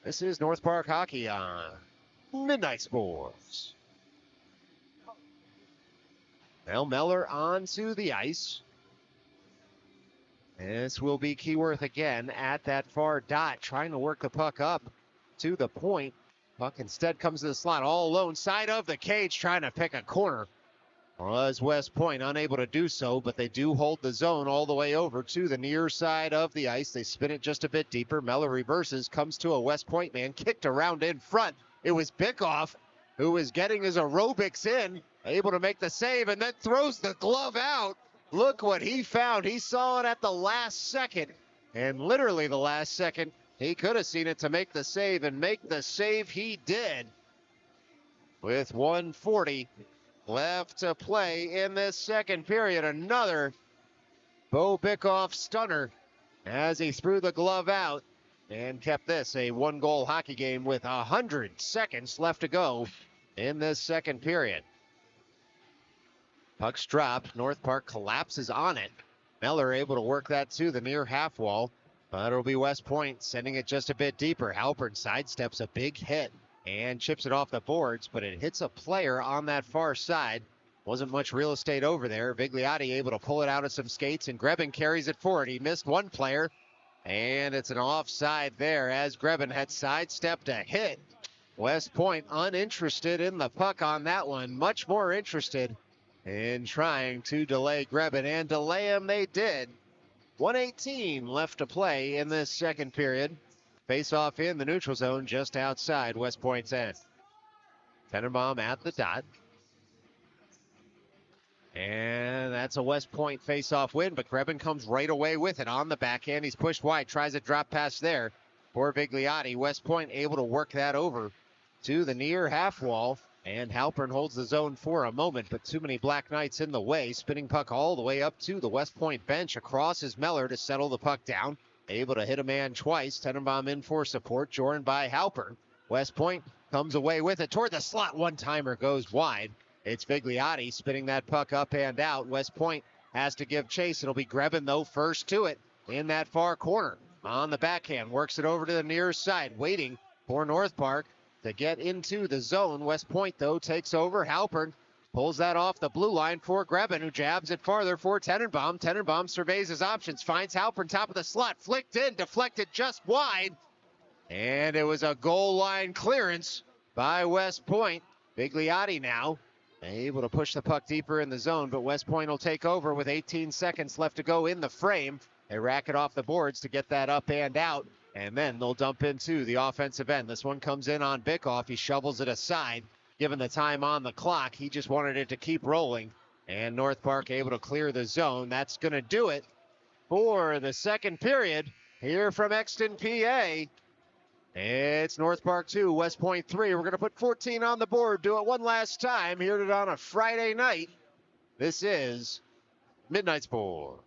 This is North Park Hockey on Midnight Sports. Now Meller onto the ice. This will be Keyworth again at that far dot, trying to work the puck up to the point. Puck instead comes to the slot all alone, side of the cage, trying to pick a corner. Was West Point unable to do so, but they do hold the zone all the way over to the near side of the ice. They spin it just a bit deeper. Meller reverses, comes to a West Point man, kicked around in front. It was Bickoff who was getting his aerobics in, able to make the save, and then throws the glove out. Look what he found. He saw it at the last second, and literally the last second, he could have seen it to make the save, and make the save he did. With 1:40 left to play in this second period, another Bo Bickoff stunner as he threw the glove out and kept this a one-goal hockey game with 100 seconds left to go in this second period. Puck's dropped. North Park collapses on it. Meller able to work that to the near half wall, but it'll be West Point sending it just a bit deeper. Halpern sidesteps a big hit and chips it off the boards, but it hits a player on that far side. Wasn't much real estate over there. Vigliotti able to pull it out of some skates, and Grebin carries it forward. He missed one player, and it's an offside there as Grebin had sidestepped a hit. West Point uninterested in the puck on that one, much more interested in trying to delay Grebin, and delay him they did. 1:18 left to play in this second period. Face off in the neutral zone just outside West Point's end. Tenenbaum at the dot. And that's a West Point face-off win, but Grebin comes right away with it on the backhand. He's pushed wide, tries a drop pass there for Vigliotti. West Point able to work that over to the near half wall, and Halpern holds the zone for a moment, but too many Black Knights in the way. Spinning puck all the way up to the West Point bench. Across is Meller to settle the puck down. Able to hit a man twice. Tenenbaum in for support, joined by Halpern. West Point comes away with it toward the slot. One-timer goes wide. It's Vigliotti spinning that puck up and out. West Point has to give chase. It'll be Grebin, though, first to it in that far corner. On the backhand, works it over to the near side, waiting for North Park to get into the zone. West Point, though, takes over. Halpern pulls that off the blue line for Grebin, who jabs it farther for Tenenbaum. Tenenbaum surveys his options, finds Halpern top of the slot, flicked in, deflected just wide. And it was a goal line clearance by West Point. Vigliotti now able to push the puck deeper in the zone, but West Point will take over with 18 seconds left to go in the frame. They rack it off the boards to get that up and out, and then they'll dump into the offensive end. This one comes in on Bickoff. He shovels it aside. Given the time on the clock, he just wanted it to keep rolling, and North Park able to clear the zone. That's going to do it for the second period here from Exton, PA. It's North Park 2, West Point 3. We're going to put 14 on the board. Do it one last time here on a Friday night. This is Midnight Sport.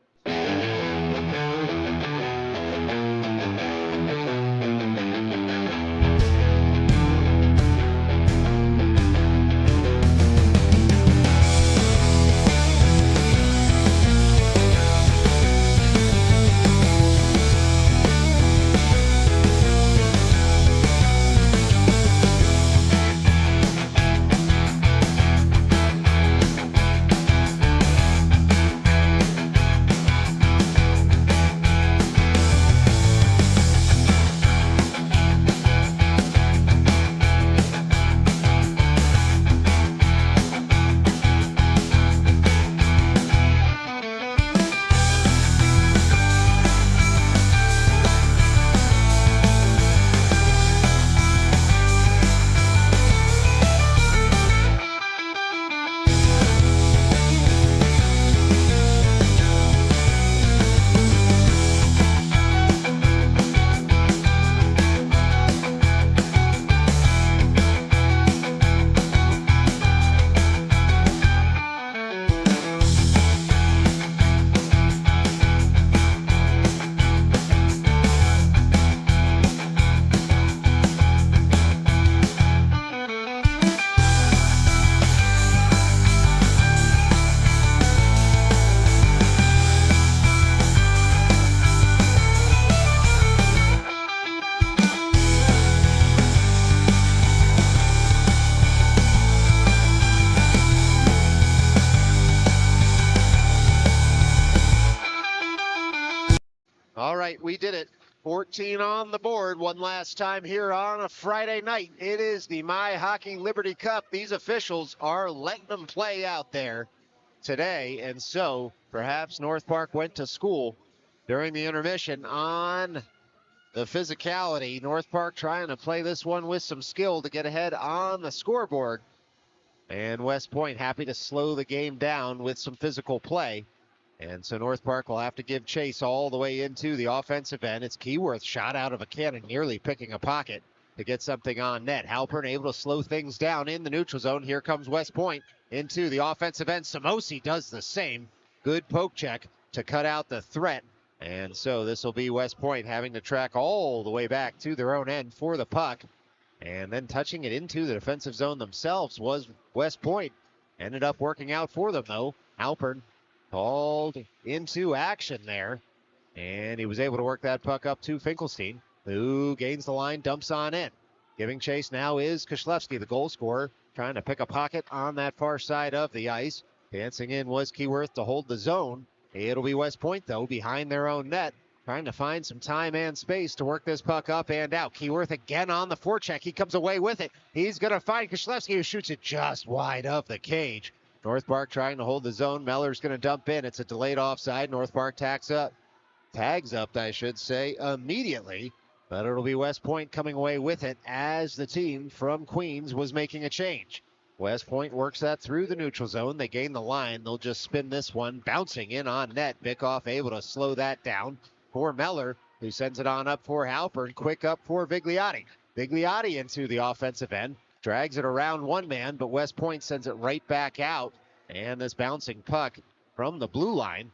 right, we did it. 14 on the board one last time here on a Friday night. It is the MyHockey Liberty Cup. These officials are letting them play out there today, and so perhaps North Park went to school during the intermission on the physicality. North Park trying to play this one with some skill to get ahead on the scoreboard. And West Point happy to slow the game down with some physical play. And so North Park will have to give chase all the way into the offensive end. It's Keyworth shot out of a cannon, nearly picking a pocket to get something on net. Halpern able to slow things down in the neutral zone. Here comes West Point into the offensive end. Samosi does the same. Good poke check to cut out the threat. And so this will be West Point having to track all the way back to their own end for the puck. And then touching it into the defensive zone themselves was West Point. Ended up working out for them, though. Halpern called into action there, and he was able to work that puck up to Finkelstein, who gains the line, dumps on in. Giving chase now is Koshlewski, the goal scorer, trying to pick a pocket on that far side of the ice. Dancing in was Keyworth to hold the zone. It'll be West Point, though, behind their own net, trying to find some time and space to work this puck up and out. Keyworth again on the forecheck. He comes away with it. He's going to find Koshlewski, who shoots it just wide of the cage. North Park trying to hold the zone. Meller's going to dump in. It's a delayed offside. North Park tags up, immediately. But it'll be West Point coming away with it as the team from Queens was making a change. West Point works that through the neutral zone. They gain the line. They'll just spin this one, bouncing in on net. Bickoff able to slow that down for Meller, who sends it on up for Halpern. Quick up for Vigliotti. Vigliotti into the offensive end. Drags it around one man, but West Point sends it right back out. And this bouncing puck from the blue line.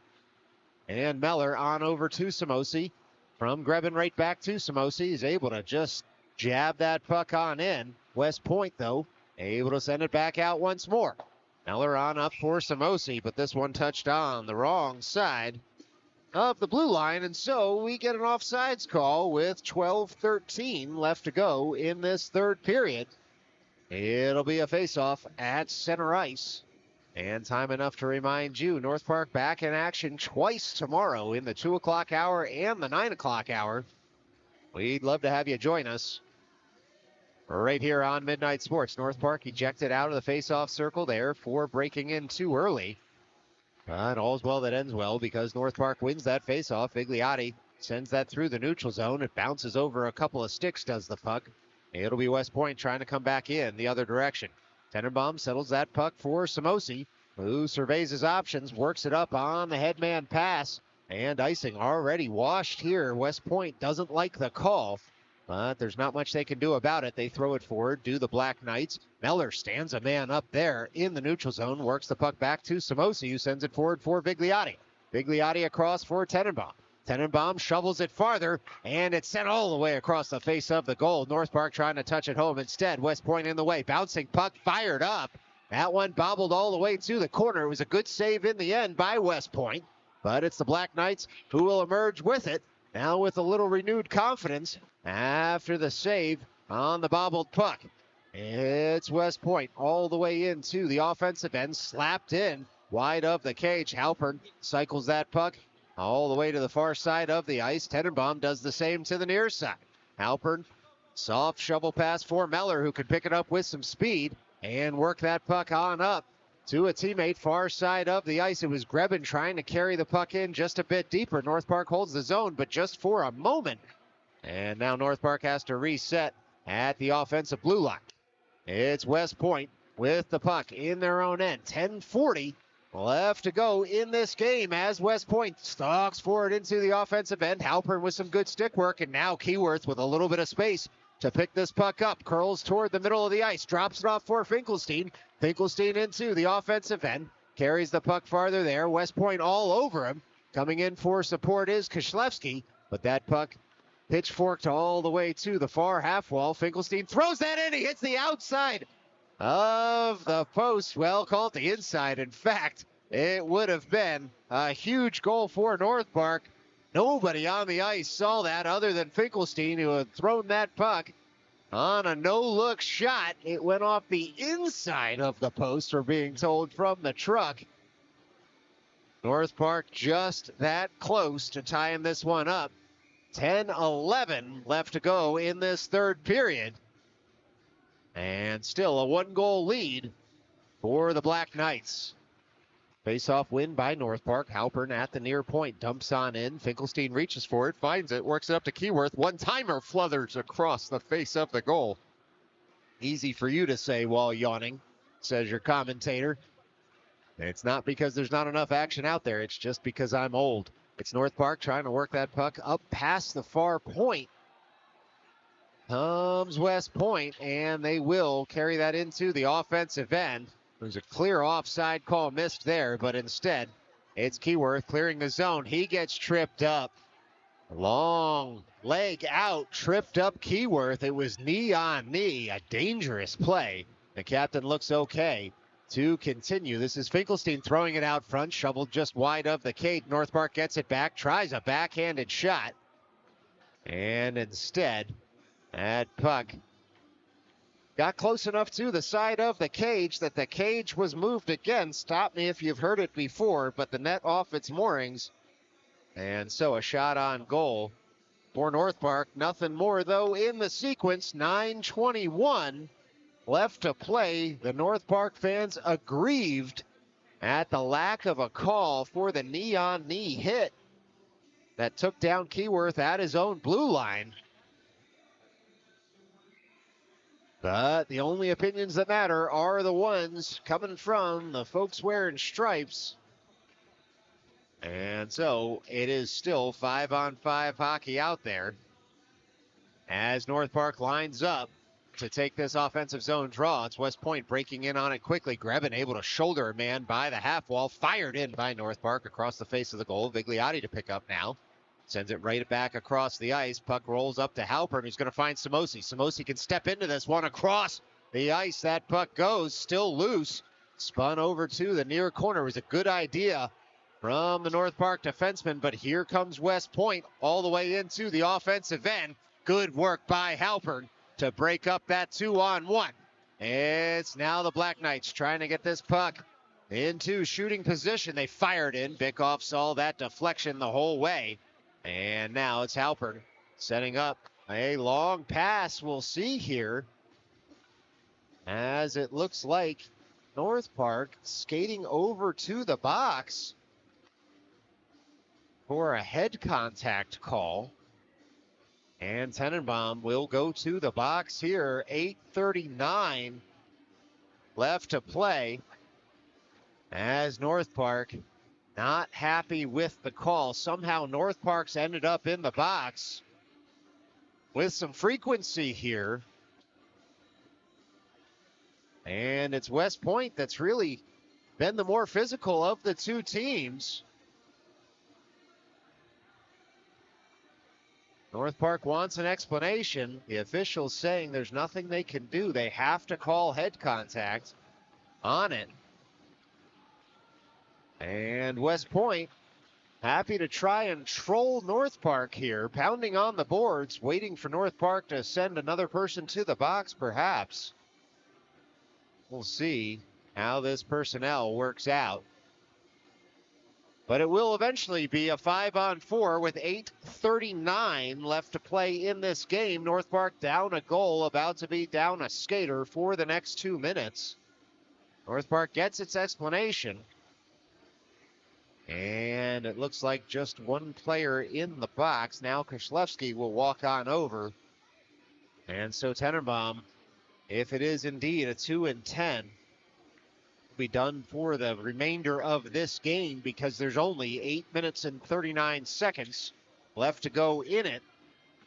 And Meller on over to Samosi. From Grebin right back to Samosi. He's able to just jab that puck on in. West Point, though, able to send it back out once more. Meller on up for Samosi, but this one touched on the wrong side of the blue line. And so we get an offsides call with 12:13 left to go in this third period. It'll be a face-off at center ice. And time enough to remind you, North Park back in action twice tomorrow in the 2 o'clock hour and the 9 o'clock hour. We'd love to have you join us right here on Midnight Sports. North Park ejected out of the face-off circle there for breaking in too early. But all's well that ends well because North Park wins that face-off. Vigliotti sends that through the neutral zone. It bounces over a couple of sticks, does the puck. It'll be West Point trying to come back in the other direction. Tenenbaum settles that puck for Samosi, who surveys his options, works it up on the headman pass, and icing already washed here. West Point doesn't like the call, but there's not much they can do about it. They throw it forward, do the Black Knights. Meller stands a man up there in the neutral zone, works the puck back to Samosi, who sends it forward for Vigliotti. Vigliotti across for Tenenbaum. Tenenbaum shovels it farther, and it's sent all the way across the face of the goal. North Park trying to touch it home instead. West Point in the way. Bouncing puck fired up. That one bobbled all the way to the corner. It was a good save in the end by West Point, but it's the Black Knights who will emerge with it, now with a little renewed confidence after the save on the bobbled puck. It's West Point all the way into the offensive end, slapped in wide of the cage. Halpern cycles that puck all the way to the far side of the ice. Tenenbaum does the same to the near side. Halpern, soft shovel pass for Meller, who could pick it up with some speed and work that puck on up to a teammate far side of the ice. It was Grebin trying to carry the puck in just a bit deeper. North Park holds the zone, but just for a moment. And now North Park has to reset at the offensive blue line. It's West Point with the puck in their own end. 10:40 left to go in this game as West Point stalks forward into the offensive end. Halpern with some good stick work, and now Keyworth with a little bit of space to pick this puck up. Curls toward the middle of the ice, drops it off for Finkelstein. Finkelstein into the offensive end, carries the puck farther there. West Point all over him. Coming in for support is Koshlewski, but that puck pitchforked all the way to the far half wall. Finkelstein throws that in. He hits the outside of the post. Well, called the inside. In fact, it would have been a huge goal for North Park. Nobody on the ice saw that other than Finkelstein, who had thrown that puck on a no-look shot. It went off the inside of the post, we're being told from the truck. North Park just that close to tying this one up. 10-11 left to go in this third period. And still a 1-goal lead for the Black Knights. Face-off win by North Park. Halpern at the near point. Dumps on in. Finkelstein reaches for it. Finds it. Works it up to Keyworth. One-timer flutters across the face of the goal. Easy for you to say while yawning, says your commentator. It's not because there's not enough action out there. It's just because I'm old. It's North Park trying to work that puck up past the far point. Comes West Point, and they will carry that into the offensive end. There's a clear offside call missed there, but instead, it's Keyworth clearing the zone. He gets tripped up. Long leg out, tripped up Keyworth. It was knee on knee, a dangerous play. The captain looks okay to continue. This is Finkelstein throwing it out front, shoveled just wide of the cage. North Park gets it back, tries a backhanded shot. And instead, that puck got close enough to the side of the cage that the cage was moved again. Stop me if you've heard it before, but the net off its moorings. And so a shot on goal for North Park. Nothing more, though, in the sequence. 9:21 left to play. The North Park fans aggrieved at the lack of a call for the knee-on-knee hit that took down Keyworth at his own blue line. But the only opinions that matter are the ones coming from the folks wearing stripes. And so it is still 5-on-5 hockey out there as North Park lines up to take this offensive zone draw. It's West Point breaking in on it quickly. Grebin able to shoulder a man by the half wall. Fired in by North Park across the face of the goal. Vigliotti to pick up now. Sends it right back across the ice. Puck rolls up to Halpern, who's going to find Samosi. Samosi can step into this one across the ice. That puck goes, still loose. Spun over to the near corner. It was a good idea from the North Park defenseman, but here comes West Point all the way into the offensive end. Good work by Halpern to break up that 2-on-1. It's now the Black Knights trying to get this puck into shooting position. They fired in. Bickoff saw that deflection the whole way. And now it's Halpern setting up a long pass. We'll see here as it looks like North Park skating over to the box for a head contact call. And Tenenbaum will go to the box here. 8:39 left to play as North Park not happy with the call. Somehow North Park's ended up in the box with some frequency here. And it's West Point that's really been the more physical of the two teams. North Park wants an explanation. The officials saying there's nothing they can do. They have to call head contact on it. And West Point happy to try and troll North Park here, pounding on the boards, waiting for North Park to send another person to the box, perhaps. We'll see how this personnel works out. But it will eventually be a 5-on-4 with 8:39 left to play in this game. North Park down a goal, about to be down a skater for the next 2 minutes. North Park gets its explanation. And it looks like just one player in the box. Now Koslewski will walk on over. And so Tenenbaum, if it is indeed a 2-10, will be done for the remainder of this game because there's only 8 minutes and 39 seconds left to go in it.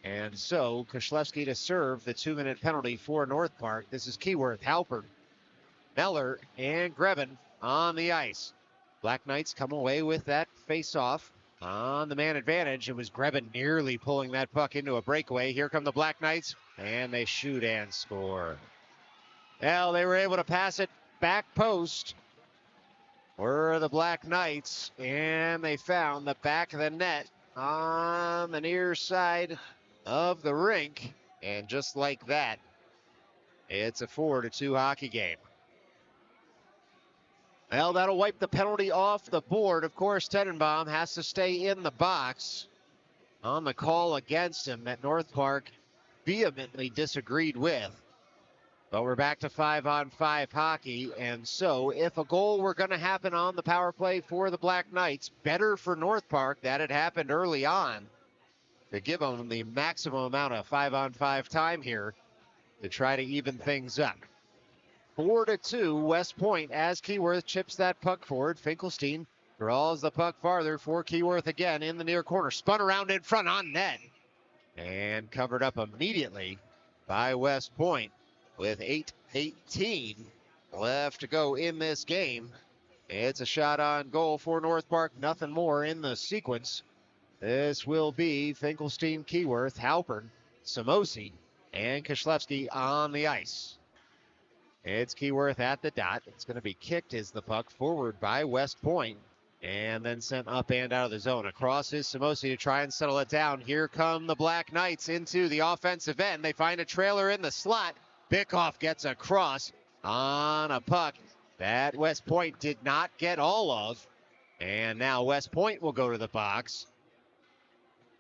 And so Koslewski to serve the 2-minute penalty for North Park. This is Keyworth, Halpern, Meller, and Grebin on the ice. Black Knights come away with that face-off on the man advantage. It was Grebin nearly pulling that puck into a breakaway. Here come the Black Knights, and they shoot and score. Well, they were able to pass it back post were the Black Knights, and they found the back of the net on the near side of the rink. And just like that, it's a 4-2 hockey game. Well, that'll wipe the penalty off the board. Of course, Tenenbaum has to stay in the box. on the call against him that North Park vehemently disagreed with. But we're back to 5-on-5 hockey, and so if a goal were going to happen on the power play for the Black Knights, better for North Park that it happened early on to give them the maximum amount of 5-on-5 time here to try to even things up. 4-2, West Point as Keyworth chips that puck forward. Finkelstein draws the puck farther for Keyworth again in the near corner. Spun around in front on net and covered up immediately by West Point with 8:18 left to go in this game. It's a shot on goal for North Park, nothing more in the sequence. This will be Finkelstein, Keyworth, Halpern, Samosi, and Kishlevsky on the ice. It's Keyworth at the dot. It's going to be kicked as the puck forward by West Point and then sent up and out of the zone. Across is Samosi to try and settle it down. Here come the Black Knights into the offensive end. They find a trailer in the slot. Bickoff gets across on a puck that West Point did not get all of. And now West Point will go to the box.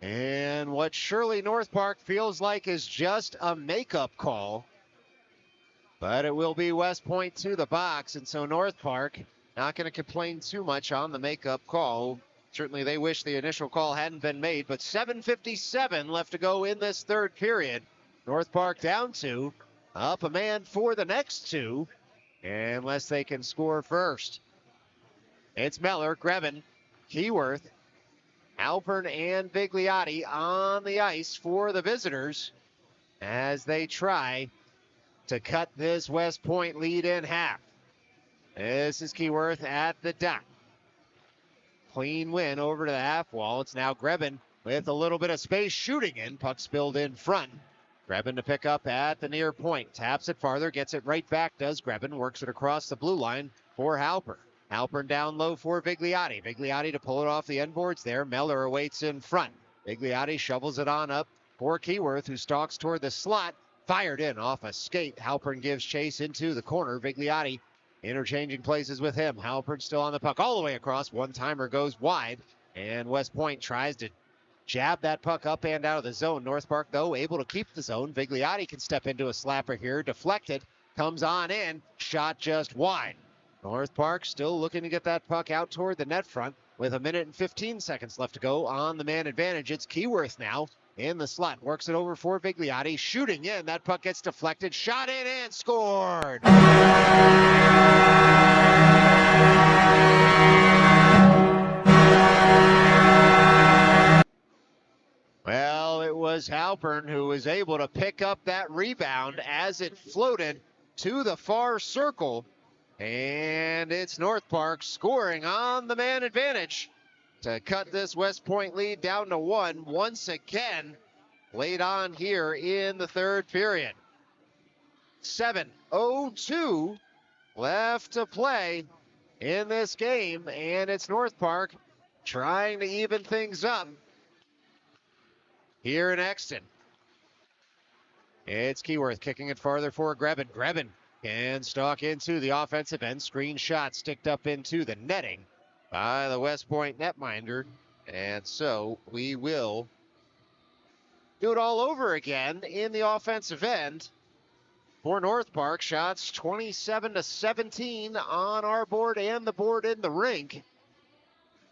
And what surely North Park feels like is just a makeup call. But it will be West Point to the box, and so North Park not going to complain too much on the makeup call. Certainly they wish the initial call hadn't been made, but 7:57 left to go in this third period. North Park down 2, up a man for the next 2, unless they can score first. It's Meller, Grebin, Keyworth, Alpern, and Vigliotti on the ice for the visitors as they try to cut this West Point lead in half. This is Keyworth at the dot. Clean win over to the half wall. It's now Grebin with a little bit of space shooting in. Puck spilled in front. Grebin to pick up at the near point. Taps it farther, gets it right back, does Grebin. Works it across the blue line for Halpern. Halpern down low for Vigliotti. Vigliotti to pull it off the end boards there. Meller awaits in front. Vigliotti shovels it on up for Keyworth, who stalks toward the slot. Fired in off a skate. Halpern gives chase into the corner. Vigliotti interchanging places with him. Halpern still on the puck all the way across. One-timer goes wide, and West Point tries to jab that puck up and out of the zone. North Park, though, able to keep the zone. Vigliotti can step into a slapper here. Deflected. Comes on in. Shot just wide. North Park still looking to get that puck out toward the net front with 1:15 left to go on the man advantage. It's Keyworth now in the slot. Works it over for Vigliotti. Shooting in. That puck gets deflected. Shot in and scored. Well, it was Halpern who was able to pick up that rebound as it floated to the far circle. And it's North Park scoring on the man advantage to cut this West Point lead down to 1 once again late on here in the third period. 7:02 left to play in this game, and it's North Park trying to even things up here in Exton. It's Keyworth kicking it farther for Grebin. Grebin can stalk into the offensive end. Screen shot sticked up into the netting by the West Point netminder. And so we will do it all over again in the offensive end for North Park. Shots 27-17 on our board and the board in the rink.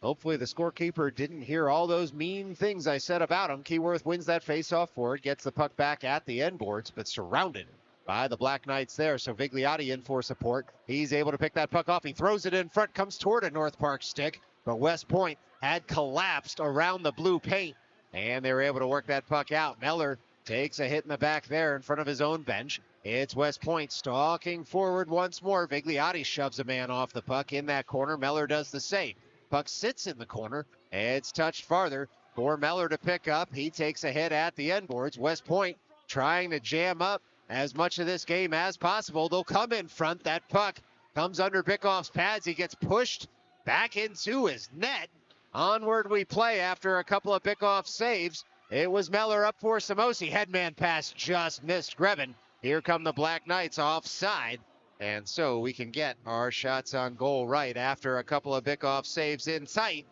Hopefully the scorekeeper didn't hear all those mean things I said about him. Keyworth wins that faceoff forward, gets the puck back at the end boards, but surrounded by the Black Knights there. So Vigliotti in for support. He's able to pick that puck off. He throws it in front, comes toward a North Park stick, but West Point had collapsed around the blue paint, and they were able to work that puck out. Meller takes a hit in the back there in front of his own bench. It's West Point stalking forward once more. Vigliotti shoves a man off the puck in that corner. Meller does the same. Puck sits in the corner. It's touched farther for Meller to pick up. He takes a hit at the end boards. West Point trying to jam up as much of this game as possible. They'll come in front. That puck comes under Bickoff's pads. He gets pushed back into his net. Onward we play after a couple of Bickoff saves. It was Meller up for Samosi. Headman pass just missed Grebin. Here come the Black Knights offside. And so we can get our shots on goal right after a couple of Bickoff saves in sight.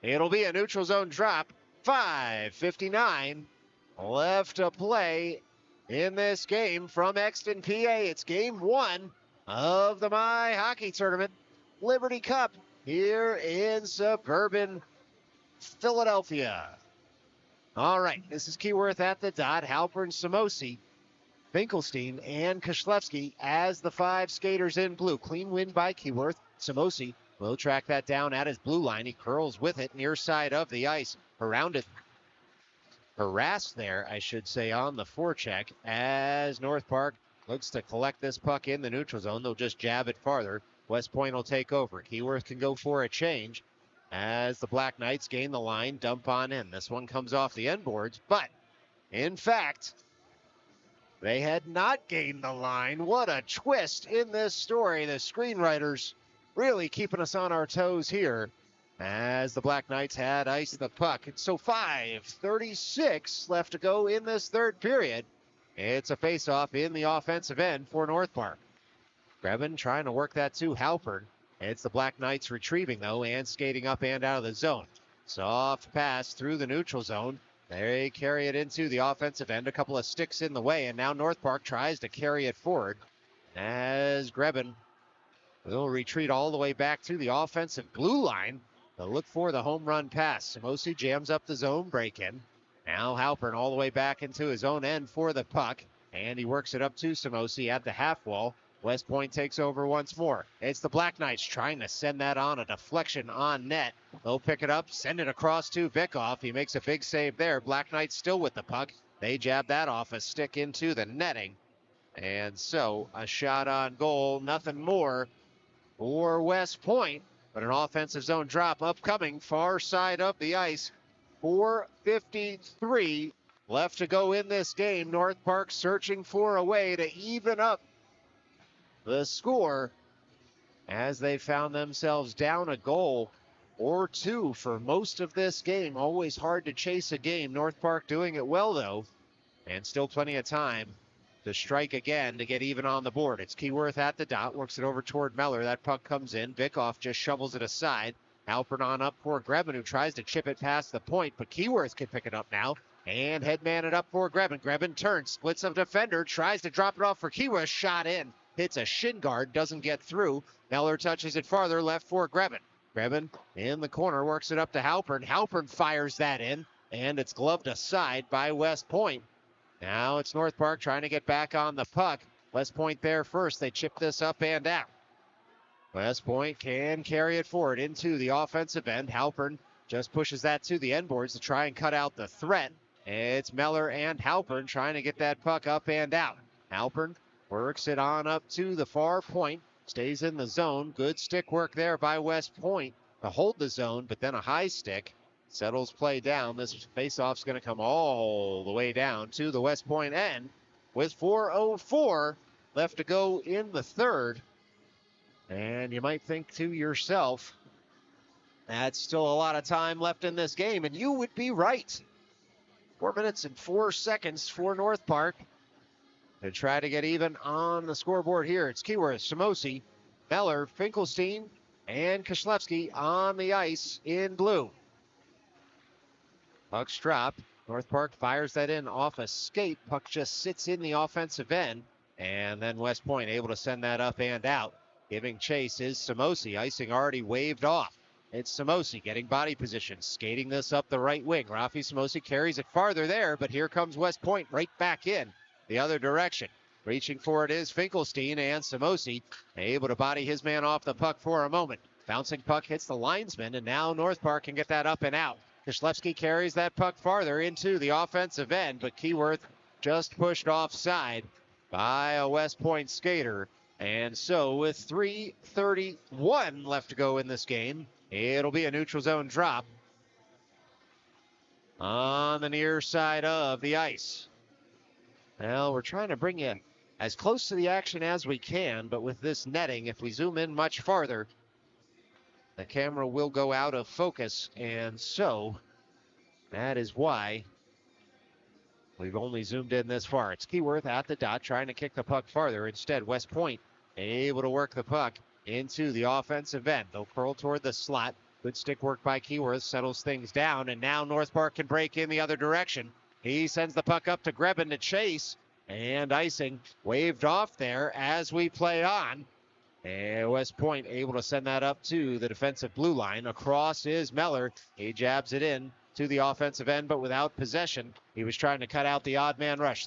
It'll be a neutral zone drop 5:59 left to play in this game from Exton, PA. It's game one of the MyHockey tournament, Liberty Cup, here in suburban Philadelphia. All right, this is Keyworth at the dot. Halpern, Samosi, Finkelstein, and Kishlevsky as the five skaters in blue. Clean win by Keyworth. Samosi will track that down at his blue line. He curls with it near side of the ice. Around it, harassed there, I should say, on the forecheck as North Park looks to collect this puck in the neutral zone. They'll just jab it farther. West Point will take over. Keyworth can go for a change as the Black Knights gain the line, dump on in. This one comes off the end boards, but in fact, they had not gained the line. What a twist in this story. The screenwriters really keeping us on our toes here as the Black Knights had iced the puck. So 5:36 left to go in this third period. It's a face-off in the offensive end for North Park. Grebin trying to work that to Halpern. It's the Black Knights retrieving, though, and skating up and out of the zone. Soft pass through the neutral zone. They carry it into the offensive end. A couple of sticks in the way, and now North Park tries to carry it forward as Grebin will retreat all the way back to the offensive blue line. They'll look for the home run pass. Samosi jams up the zone break-in. Now Halpern all the way back into his own end for the puck, and he works it up to Samosi at the half wall. West Point takes over once more. It's the Black Knights trying to send that on, a deflection on net. They'll pick it up, send it across to Bikoff. He makes a big save there. Black Knights still with the puck. They jab that off a stick into the netting. And so a shot on goal, nothing more for West Point, but an offensive zone drop upcoming far side of the ice. 4:53 left to go in this game. North Park searching for a way to even up the score as they found themselves down a goal or two for most of this game. Always hard to chase a game. North Park doing it well, though, and still plenty of time to strike again to get even on the board. It's Keyworth at the dot, works it over toward Meller. That puck comes in. Bikoff just shovels it aside. Halpern on up for Grebin, who tries to chip it past the point, but Keyworth can pick it up now and headman it up for Grebin. Grebin turns, splits a defender, tries to drop it off for Keyworth. Shot in. Hits a shin guard, doesn't get through. Meller touches it farther, left for Grebin. Grebin in the corner, works it up to Halpern. Halpern fires that in, and it's gloved aside by West Point. Now it's North Park trying to get back on the puck. West Point there first. They chip this up and out. West Point can carry it forward into the offensive end. Halpern just pushes that to the end boards to try and cut out the threat. It's Meller and Halpern trying to get that puck up and out. Halpern works it on up to the far point. Stays in the zone. Good stick work there by West Point to hold the zone, but then a high stick settles play down. This faceoff's going to come all the way down to the West Point end with 4:04 left to go in the third. And you might think to yourself, that's still a lot of time left in this game, and you would be right. 4 minutes and 4 seconds for North Park to try to get even on the scoreboard here. It's Keyworth, Samosi, Meller, Finkelstein, and Kishlevsky on the ice in blue. Puck's dropped. North Park fires that in off a skate. Puck just sits in the offensive end. And then West Point able to send that up and out. Giving chase is Samosi. Icing already waved off. It's Samosi getting body position. Skating this up the right wing. Rafi Samosi carries it farther there, but here comes West Point right back in the other direction. Reaching for it is Finkelstein, and Samosi able to body his man off the puck for a moment. Bouncing puck hits the linesman, and now North Park can get that up and out. Kishlevsky carries that puck farther into the offensive end, but Keyworth just pushed offside by a West Point skater. And so with 3:31 left to go in this game, it'll be a neutral zone drop on the near side of the ice. Well, we're trying to bring you as close to the action as we can, but with this netting, if we zoom in much farther, the camera will go out of focus, and so that is why we've only zoomed in this far. It's Keyworth at the dot, trying to kick the puck farther. Instead, West Point able to work the puck into the offensive end. They'll curl toward the slot. Good stick work by Keyworth, settles things down, and now North Park can break in the other direction. He sends the puck up to Grebin to chase, and icing waved off there as we play on. And West Point able to send that up to the defensive blue line. Across is Meller. He jabs it in to the offensive end, but without possession. He was trying to cut out the odd man rush.